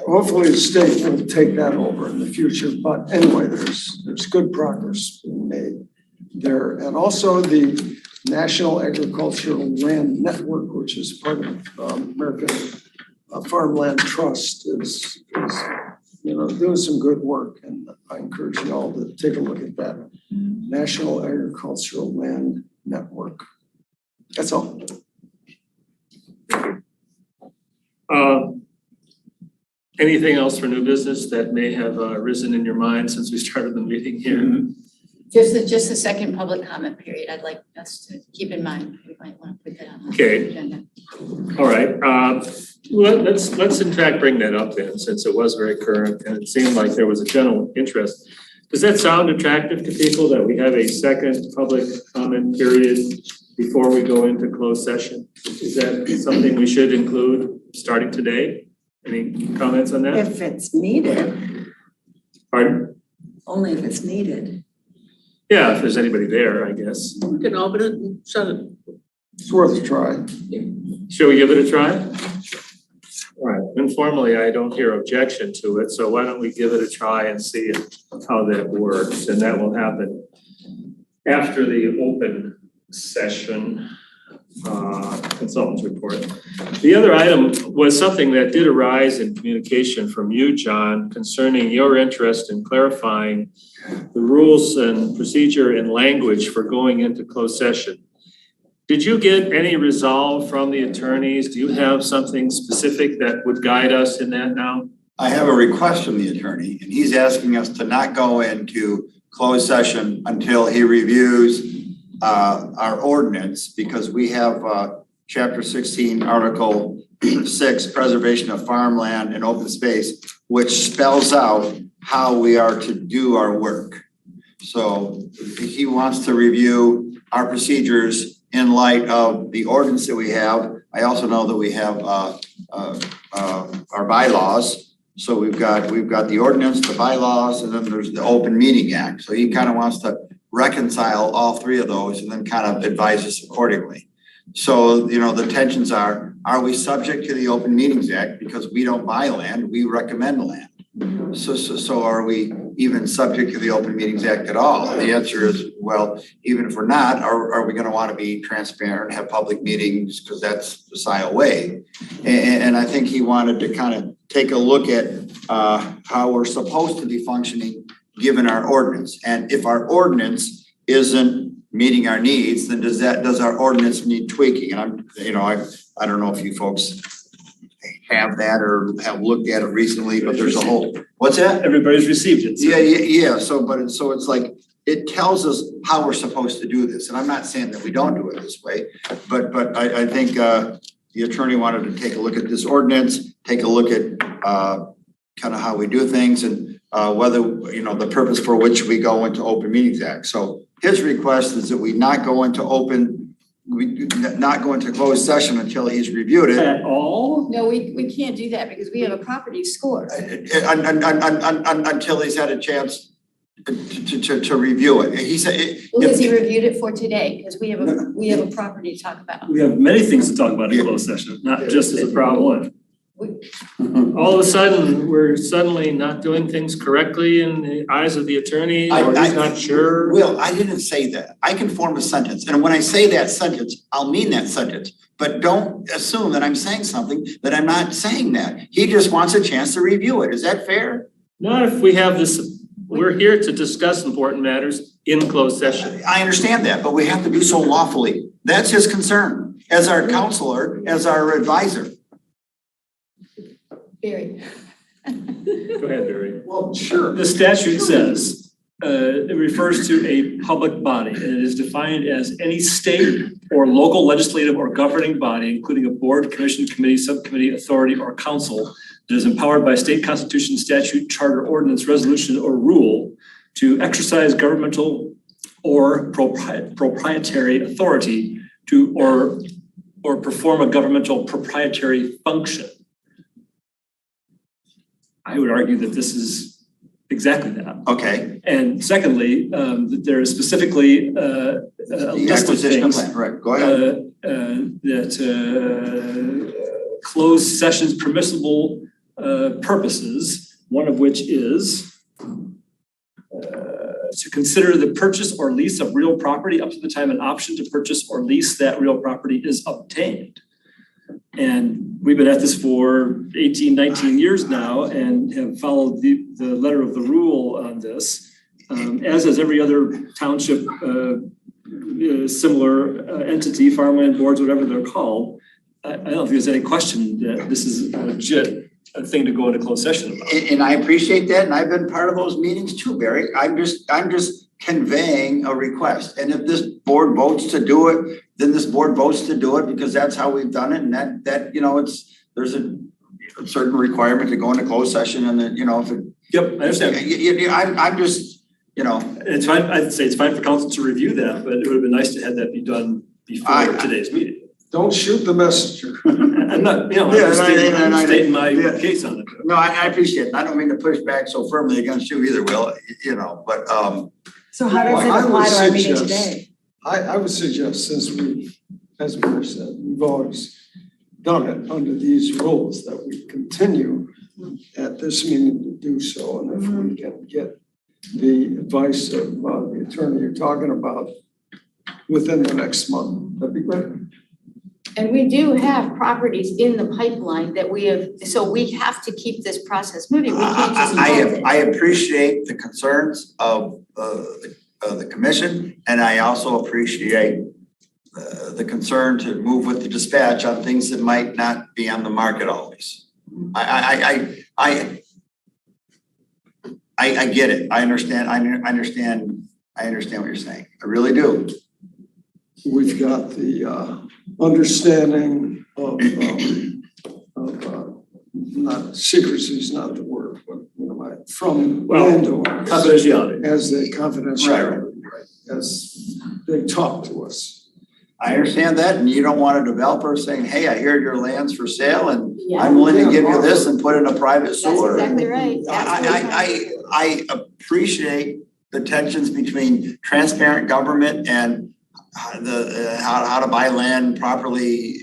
hopefully the state will take that over in the future. But anyway, there's good progress being made there. And also the National Agricultural Land Network, which is part of American Farmland Trust, is doing some good work, and I encourage you all to take a look at that. National Agricultural Land Network. That's all. Anything else for new business that may have arisen in your mind since we started the meeting here? Just the second public comment period, I'd like us to keep in mind. We might want to put that on the Okay. agenda. All right, let's in fact bring that up then, since it was very current and it seemed like there was a general interest. Does that sound attractive to people that we have a second public comment period before we go into closed session? Is that something we should include starting today? Any comments on that? If it's needed, Pardon? only if it's needed. Yeah, if there's anybody there, I guess. You can open it and shut it. It's worth a try. Shall we give it a try? All right, informally, I don't hear objection to it, so why don't we give it a try and see how that works, and that will happen after the open session consultants report. The other item was something that did arise in communication from you, John, concerning your interest in clarifying the rules and procedure and language for going into closed session. Did you get any resolve from the attorneys? Do you have something specific that would guide us in that now? I have a request from the attorney, and he's asking us to not go into closed session until he reviews our ordinance, because we have chapter 16, article 6, preservation of farmland and open space, which spells out how we are to do our work. So he wants to review our procedures in light of the ordinance that we have. I also know that we have our bylaws. So we've got the ordinance, the bylaws, and then there's the Open Meeting Act. So he kind of wants to reconcile all three of those and then kind of advise us accordingly. So, you know, the tensions are we subject to the Open Meetings Act because we don't buy land, we recommend land? So are we even subject to the Open Meetings Act at all? And the answer is, well, even if we're not, are we going to want to be transparent and have public meetings, because that's the Scio way? And I think he wanted to kind of take a look at how we're supposed to be functioning given our ordinance. And if our ordinance isn't meeting our needs, then does our ordinance need tweaking? And I don't know if you folks have that or have looked at it recently, but there's a whole, what's that? Everybody's received it. Yeah. So it's like, it tells us how we're supposed to do this. And I'm not saying that we don't do it this way, but I think the attorney wanted to take a look at this ordinance, take a look at kind of how we do things, and whether, the purpose for which we go into Open Meetings Act. So his request is that we not go into closed session until he's reviewed it. At all? No, we can't do that because we have a property score. Until he's had a chance to review it. He said. Well, has he reviewed it for today? Because we have a property to talk about. We have many things to talk about in closed session, not just as a problem. All of a sudden, we're suddenly not doing things correctly in the eyes of the attorney, or he's not sure? Will, I didn't say that. I can form a sentence. And when I say that sentence, I'll mean that sentence. But don't assume that I'm saying something that I'm not saying that. He just wants a chance to review it. Is that fair? Not if we have this, we're here to discuss important matters in closed session. I understand that, but we have to do so lawfully. That's his concern as our counselor, as our advisor. Barry. Go ahead, Barry. Well, sure. The statute says, it refers to a public body, and it is defined as any state or local legislative or governing body, including a board, commission, committee, subcommittee, authority, or council that is empowered by state constitution, statute, charter, ordinance, resolution, or rule to exercise governmental or proprietary authority to or perform a governmental proprietary function. I would argue that this is exactly that. Okay. And secondly, that there is specifically a list of things Right, go ahead. that closed sessions permissible purposes, one of which is to consider the purchase or lease of real property up to the time an option to purchase or lease that real property is obtained. And we've been at this for 18, 19 years now and have followed the letter of the rule on this, as has every other township similar entity, farmland boards, whatever they're called. I don't think there's any question that this is a legit a thing to go into closed session about. And I appreciate that, and I've been part of those meetings too, Barry. I'm just conveying a request. And if this board votes to do it, then this board votes to do it because that's how we've done it. And that, you know, there's a certain requirement to go into closed session and then, you know, if it. Yep, I understand. I'm just, you know. It's fine, I'd say it's fine for council to review that, but it would have been nice to have that be done before today's meeting. Don't shoot the messenger. I'm not, you know, I'm stating my case on it. No, I appreciate it. I don't mean to push back so firmly against you either, Will, you know, but, So how does it Well, I would apply to our meeting suggest- today? I would suggest, since we, as Mayor said, we've always done it under these rules, that we continue at this meeting to do so. And if we can get the advice of the attorney you're talking about within the next month, that'd be great. And we do have properties in the pipeline that we have, so we have to keep this process moving. We can't just hold it. I appreciate the concerns of the commission, and I also appreciate the concern to move with the dispatch on things that might not be on the market always. I get it. I understand. I understand what you're saying. I really do. We've got the understanding of not secrecy is not the word, but from landowners Confidentiality. as they confidentiality, as they talk to us. I understand that, and you don't want a developer saying, hey, I hear your land's for sale and Yeah. I'm willing to give you this and put in a private That's sewer. exactly right. I appreciate the tensions between transparent government and how to buy land properly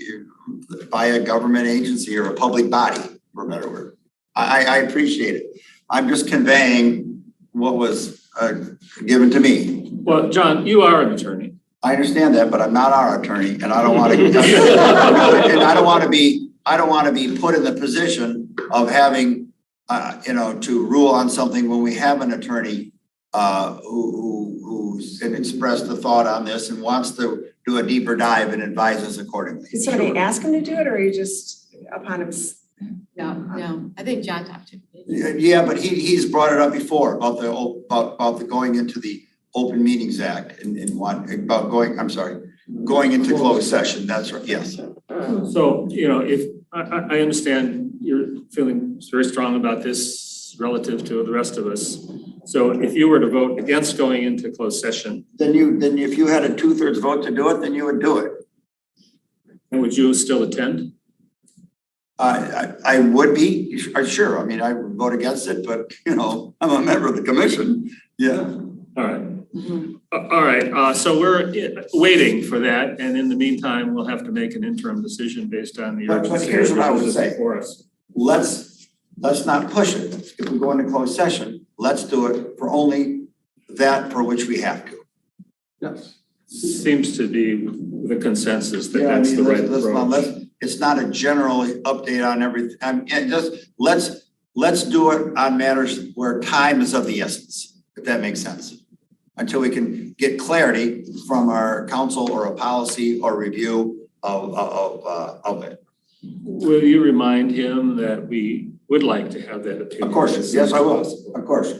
by a government agency or a public body, for a better word. I appreciate it. I'm just conveying what was given to me. Well, John, you are an attorney. I understand that, but I'm not our attorney, and I don't want to. And I don't want to be put in the position of having, to rule on something when we have an attorney who's expressed a thought on this and wants to do a deeper dive and advise us accordingly. Did somebody ask him to do it, or are you just upon him? No, I think John talked to me. Yeah, but he's brought it up before about the going into the Open Meetings Act and going into closed session. That's right. Yes. So, if I understand you're feeling very strong about this relative to the rest of us. So if you were to vote against going into closed session, Then if you had a 2/3 vote to do it, then you would do it. and would you still attend? I would be, sure. I mean, I would vote against it, but I'm a member of the commission. Yeah. All right. All right, so we're waiting for that, and in the meantime, we'll have to make an interim decision based on the But urgency here's what I would that's say. before us. Let's not push it. If we go into closed session, let's do it for only that for which we have to. Yes. Seems to be the consensus that Yeah, I that's mean, the right let's approach. it's not a general update on everything. And just let's do it on matters where time is of the essence, if that makes sense. Until we can get clarity from our council or a policy or review of it. Will you remind him that we would like to have that opinion? Of course, as yes, soon I as will, possible? of course.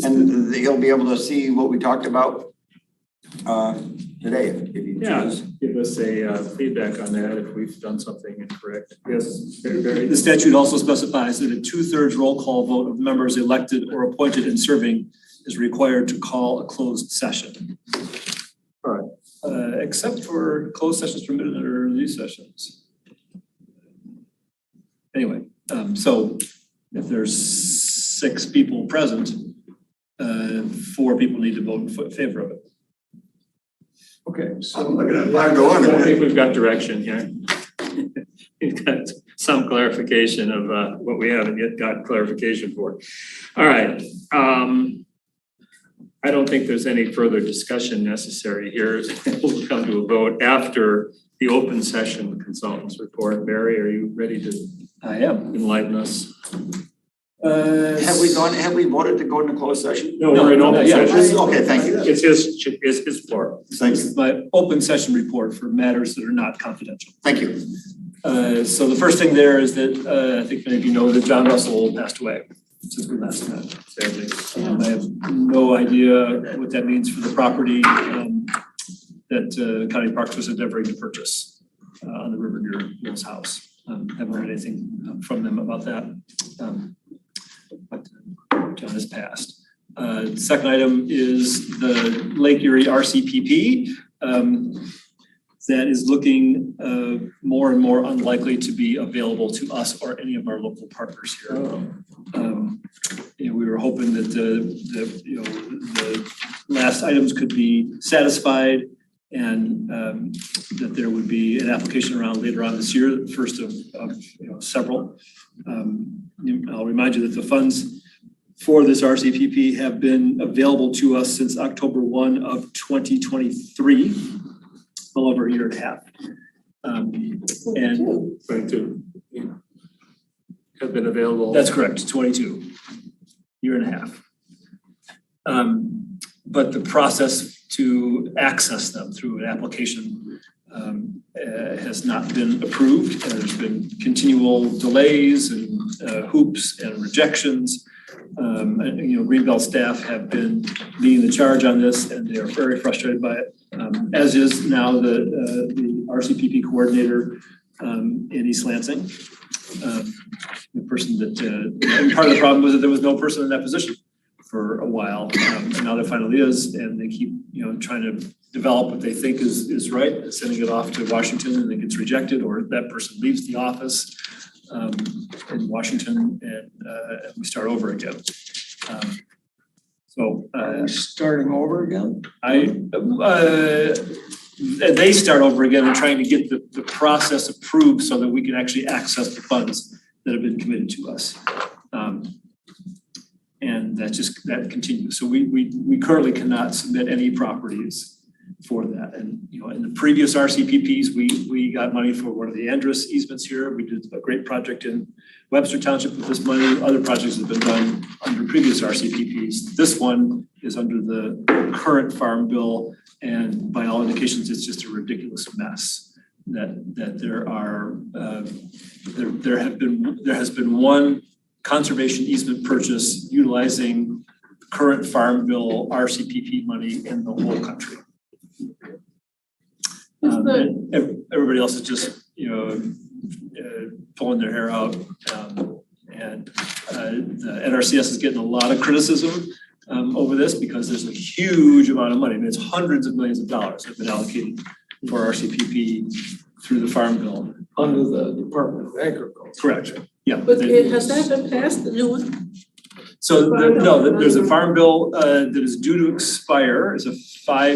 And he'll be able to see what we talked about today, if you Yeah, choose. give us a feedback on that if we've done something incorrect. Yes, very. The statute also specifies that a 2/3 roll call vote of members elected or appointed and serving is required to call a closed session. All right, except for closed sessions permitted under these sessions. Anyway, so if there's 6 people present, 4 people need to vote in favor of it. Okay, so I'm looking at I don't think we've got direction here. We've got some clarification of what we haven't yet got clarification for. All right. I don't think there's any further discussion necessary here. We'll come to a vote after the open session consultants report. Barry, are you ready to I am. enlighten us? Have we voted to go into closed session? No, we're in open yeah. session. Okay, thank you. It's his floor. Thank This you. is my open session report for matters that are not confidential. Thank you. So the first thing there is that I think many of you know that John Russell passed away since we last met, sadly. I have no idea what that means for the property that County Parks was endeavoring to purchase on the river near Will's house. Haven't heard anything from them about that. But John has passed. Second item is the Lake Erie RCPP. That is looking more and more unlikely to be available to us or any of our local partners here. We were hoping that the last items could be satisfied and that there would be an application around later on this year, the first of several. I'll remind you that the funds for this RCPP have been available to us since October 1 of 2023. Well over a year and a half. And 22. Have been available. That's correct, 22, year and a half. But the process to access them through an application has not been approved. And there's been continual delays and hoops and rejections. Greenbelt staff have been leading the charge on this, and they are very frustrated by it. As is now the RCPP coordinator in East Lansing. The person that, and part of the problem was that there was no person in that position for a while. And now there finally is, and they keep, trying to develop what they think is right, sending it off to Washington, and it gets rejected, or that person leaves the office in Washington, and we start over again. Starting over again? They start over again and trying to get the process approved so that we can actually access the funds that have been committed to us. And that continues. So we currently cannot submit any properties for that. And in the previous RCPPs, we got money for one of the Andrus easements here. We did a great project in Webster Township with this money. Other projects have been done under previous RCPPs. This one is under the current farm bill, and by all indications, it's just a ridiculous mess. That there has been one conservation easement purchase utilizing current farm bill RCPP money in the whole country. And everybody else is just pulling their hair out, and the NRCS is getting a lot of criticism over this because there's a huge amount of money. I mean, it's hundreds of millions of dollars that have been allocated for RCPP through the farm bill. Under the Department of Agriculture. Correct. Yeah. But has that been passed, the new one? So there's a farm bill that is due to expire. It's a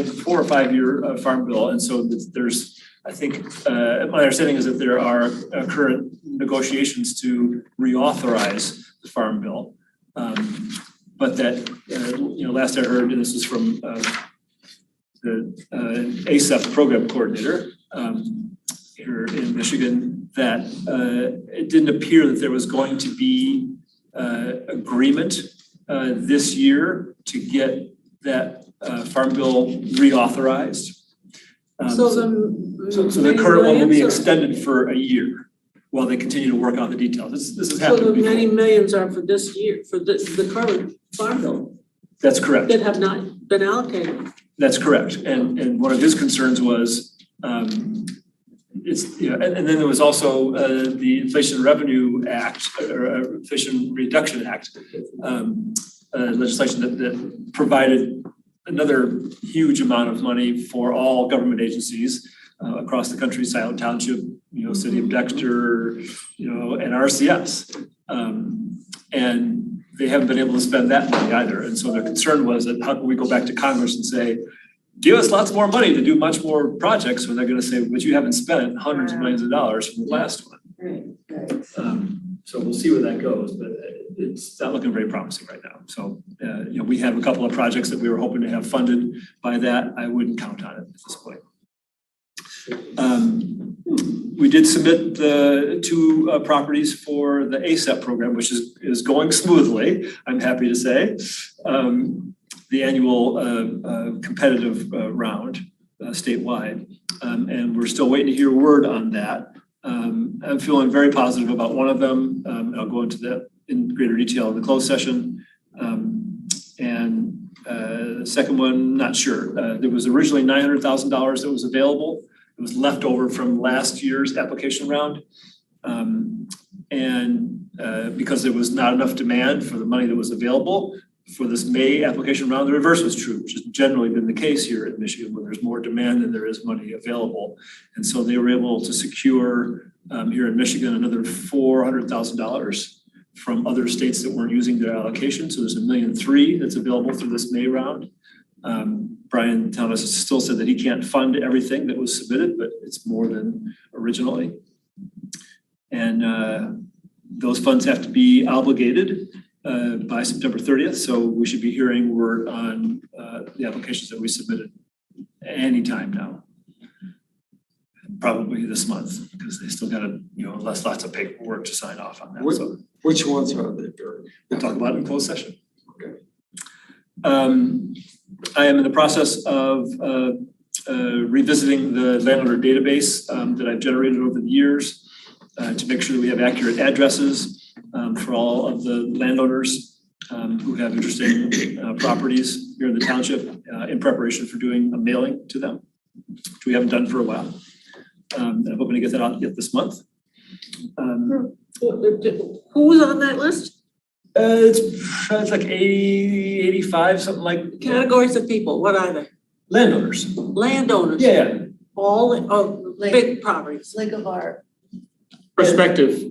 4 or 5 year farm bill, and so there's, I think, my understanding is that there are current negotiations to reauthorize the farm bill, but that last I heard, and this is from the ASAP program coordinator here in Michigan, that it didn't appear that there was going to be agreement this year to get that farm bill reauthorized. So the current one will be extended for a year while they continue to work out the details. This has happened before. So the many millions are for this year, for the current farm bill? That's correct. That have not been allocated? That's correct. And one of his concerns was and then there was also the Inflation Revenue Act, or Inflation Reduction Act legislation that provided another huge amount of money for all government agencies across the country, Silent Township, City of Dexter, and RCS. And they haven't been able to spend that money either. And so their concern was that how can we go back to Congress and say, give us lots more money to do much more projects, when they're going to say, but you haven't spent hundreds of millions of dollars from the last one. Right. So we'll see where that goes, but it's not looking very promising right now. So, we have a couple of projects that we were hoping to have funded by that. I wouldn't count on it at this point. We did submit the 2 properties for the ASAP program, which is going smoothly, I'm happy to say. The annual competitive round statewide. And we're still waiting to hear word on that. I'm feeling very positive about one of them. I'll go into that in greater detail in the closed session. The second one, not sure. There was originally $900,000 that was available. It was left over from last year's application round. Because there was not enough demand for the money that was available for this May application round, the reverse was true, which has generally been the case here in Michigan, where there's more demand than there is money available. And so they were able to secure here in Michigan another $400,000 from other states that weren't using their allocation. So there's $1.3 million that's available through this May round. Brian Thomas still said that he can't fund everything that was submitted, but it's more than originally. And those funds have to be obligated by September 30th. So we should be hearing word on the applications that we submitted anytime now. Probably this month, because they still got lots of paperwork to sign off on that. So Which ones are they, Barry? we'll talk about it in closed session. Okay. I am in the process of revisiting the landowner database that I've generated over the years to make sure that we have accurate addresses for all of the landowners who have interesting properties here in the township in preparation for doing a mailing to them, which we haven't done for a while. And I'm hoping to get that out yet this month. Who's on that list? It's like 80, 85, something like. Categories of people, what are they? Landowners. Landowners. Yeah. All, big properties. Like of our, Perspective.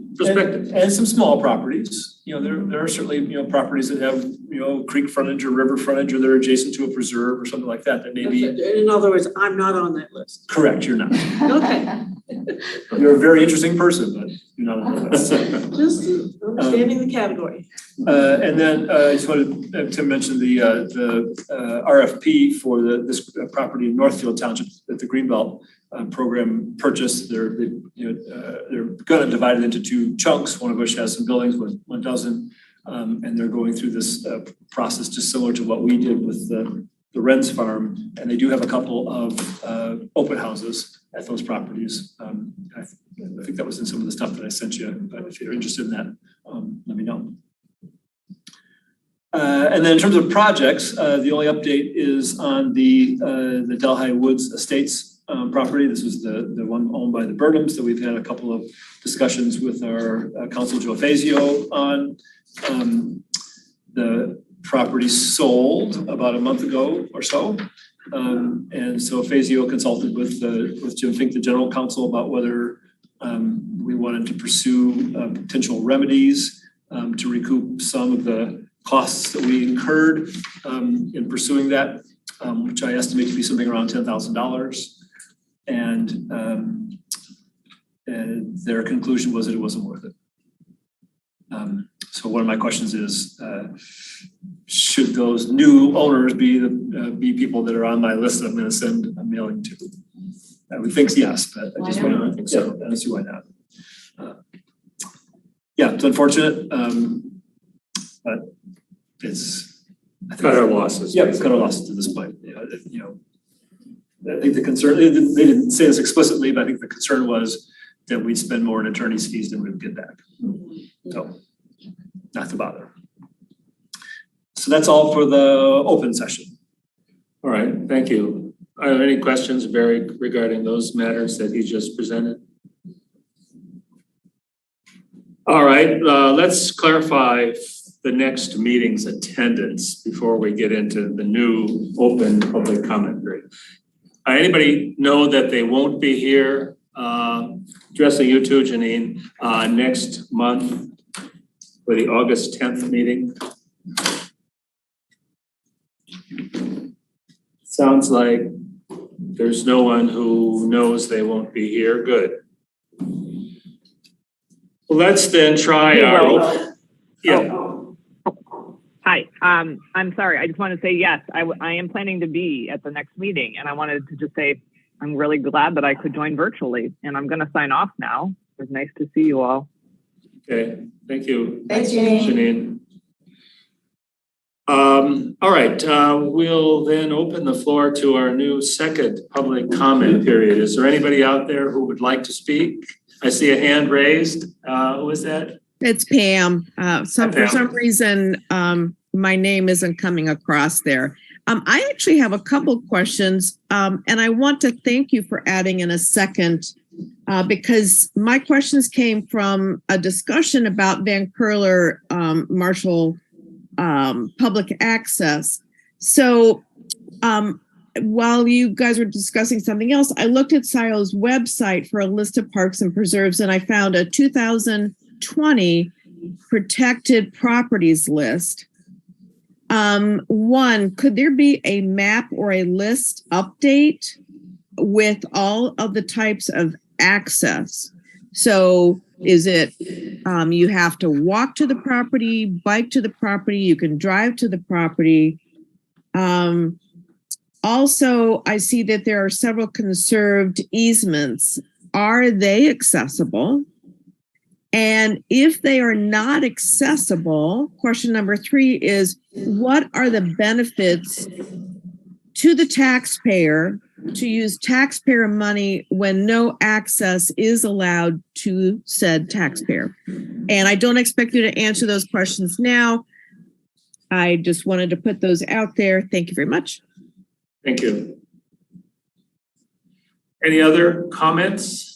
And some small properties. There are certainly, properties that have, creek frontage or river frontage, or they're adjacent to a preserve or something like that, that may be. In other words, I'm not on that list. Correct, you're not. Okay, You're a very interesting person, but you're not on the list. just understanding the category. And then I just wanted to mention the RFP for this property in Northfield Township that the Greenbelt program purchased. They're going to divide it into two chunks, one of which has some buildings, one doesn't. And they're going through this process just similar to what we did with the Wren's farm. And they do have a couple of open houses at those properties. I think that was in some of the stuff that I sent you, but if you're interested in that, let me know. And then in terms of projects, the only update is on the Delhi Woods Estates property. This is the one owned by the Burnhams that we've had a couple of discussions with our counsel Joe Scio on. The property sold about a month ago or so. And so Scio consulted with Jim Fink, the general counsel, about whether we wanted to pursue potential remedies to recoup some of the costs that we incurred in pursuing that, which I estimate to be something around $10,000. And their conclusion was that it wasn't worth it. So one of my questions is, should those new owners be people that are on my list that I'm going to send a mailing to? I would think yes, but I just want to think so. I don't see why not. Yeah, it's unfortunate, but it's Cut our losses. Yeah, it's cut our losses to this point. I think the concern, they didn't say this explicitly, but I think the concern was that we'd spend more in attorney's fees than we would get back. So, not to bother. So that's all for the open session. All right, thank you. Are there any questions, Barry, regarding those matters that he just presented? All right, let's clarify the next meeting's attendance before we get into the new open public comment period. Anybody know that they won't be here, addressing you too, Janine, next month for the August 10th meeting? Sounds like there's no one who knows they won't be here. Good. Well, let's then try our. Yeah. Hi, I'm sorry. I just want to say yes, I am planning to be at the next meeting, and I wanted to just say I'm really glad that I could join virtually, and I'm going to sign off now. It was nice to see you all. Okay, thank you. Thanks, Janine. All right, we'll then open the floor to our new second public comment period. Is there anybody out there who would like to speak? I see a hand raised. Who is that? It's Pam. For Pam. some reason, my name isn't coming across there. I actually have a couple questions, and I want to thank you for adding in a second, because my questions came from a discussion about Van Curler Marshall public access. So while you guys were discussing something else, I looked at Scio's website for a list of parks and preserves, and I found a 2020 protected properties list. One, could there be a map or a list update with all of the types of access? So is it you have to walk to the property, bike to the property, you can drive to the property? Also, I see that there are several conserved easements. Are they accessible? And if they are not accessible, question number 3 is, what are the benefits to the taxpayer to use taxpayer money when no access is allowed to said taxpayer? And I don't expect you to answer those questions now. I just wanted to put those out there. Thank you very much. Thank you. Any other comments?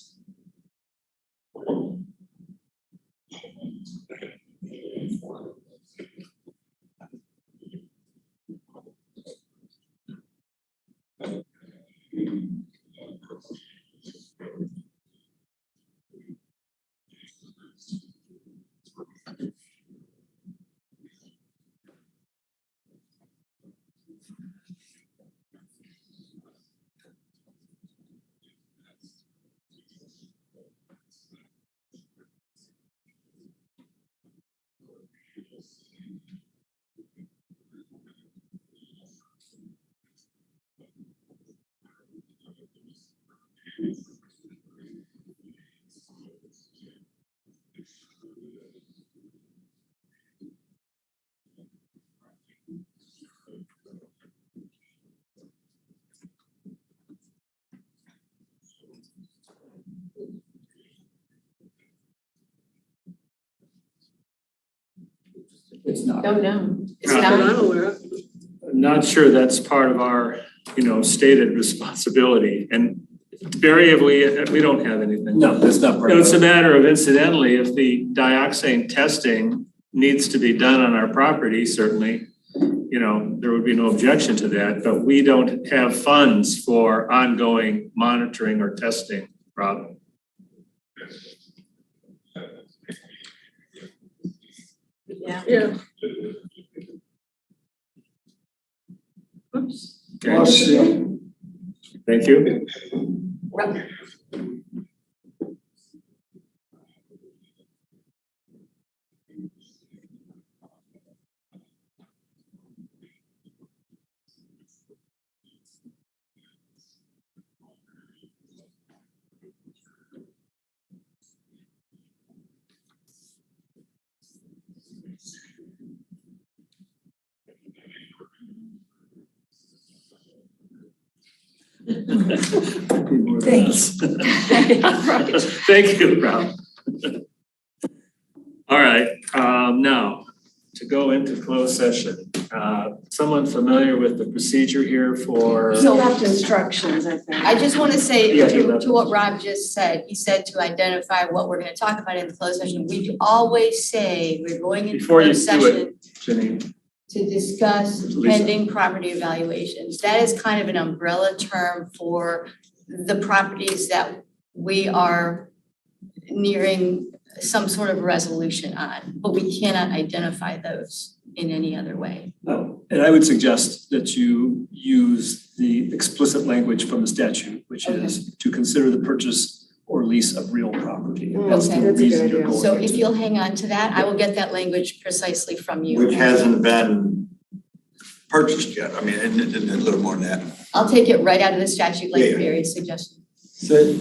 It's not. No, no, it's No. That not. I'm aware of. I'm not sure that's part of our, stated responsibility. And Barry, we don't have anything. No, that's not part No, of it's a it. matter of incidentally, if the dioxane testing needs to be done on our property, certainly, there would be no objection to that, but we don't have funds for ongoing monitoring or testing, Rob. Yeah. Oops. Okay, Lost you. thank you. Thanks. Thank you, Rob. All right, now, to go into closed session. Someone familiar with the procedure here for? You left instructions, I think. I just want to say Yeah, you left to what Rob just said, he said to identify what we're going to talk about in the closed session. We always say we're going into Before you closed do session it, Janine, to discuss Lisa. pending property evaluations. That is kind of an umbrella term for the properties that we are nearing some sort of resolution on, but we cannot identify those in any other way. No, and I would suggest that you use the explicit language from the statute, which is to consider the purchase or lease of real property. That's Okay. the That's a reason good you're idea. going. So if you'll hang on to that, I will get that language precisely from you. Which hasn't been purchased yet. I mean, and a little more than that. I'll take it right out of the statute like Yeah. Barry's suggestion. Say,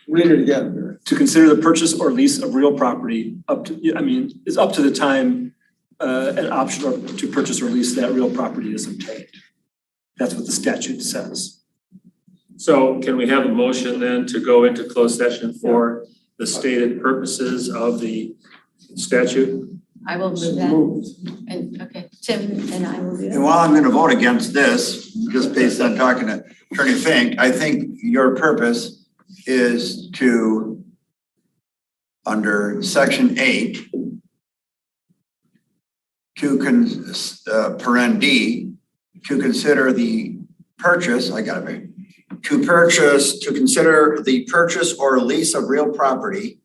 read it again, Barry. To consider the purchase or lease of real property is up to the time an option to purchase or lease that real property is obtained. That's what the statute says. so can we have a motion then to go into closed session for the stated purposes of the statute? I will move that. And, okay, Tim and I will do And that. while I'm gonna vote against this, just based on talking to Attorney Fink, I think your purpose is to, under section 8, to paren D, to consider the purchase, to consider the purchase or lease of real property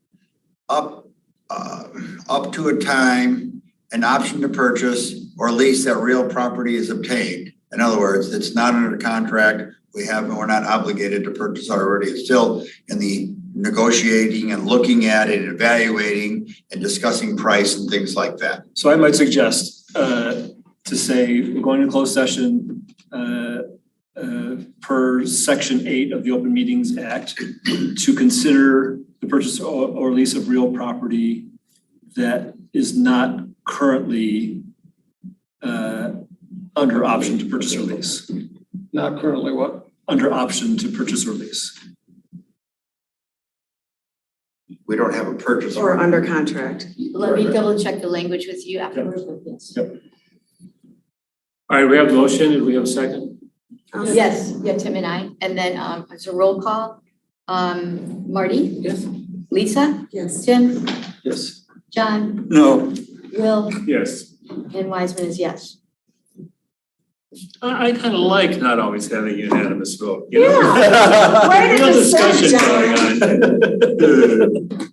up to a time, an option to purchase or lease that real property is obtained. In other words, it's not under contract, we're not obligated to purchase already, it's still in the negotiating and looking at it, evaluating and discussing price and things like that. So I might suggest to say, we're going to closed session per section 8 of the Open Meetings Act to consider the purchase or lease of real property that is not currently under option to purchase or lease. Not currently what? Under option to purchase or lease. We don't have a purchase. Or under contract. Let me double check the language with you afterwards, but yes. All right, we have a motion. Did we have a second? Yes, yeah, Tim and I. And then it's a roll call. Marty? Yes. Lisa? Yes. Tim? Yes. John? No. Will? Yes. And Wiseman is yes. I kind of like not always having unanimous vote, you know? Yeah. Way to Real dissent, discussion John. going on.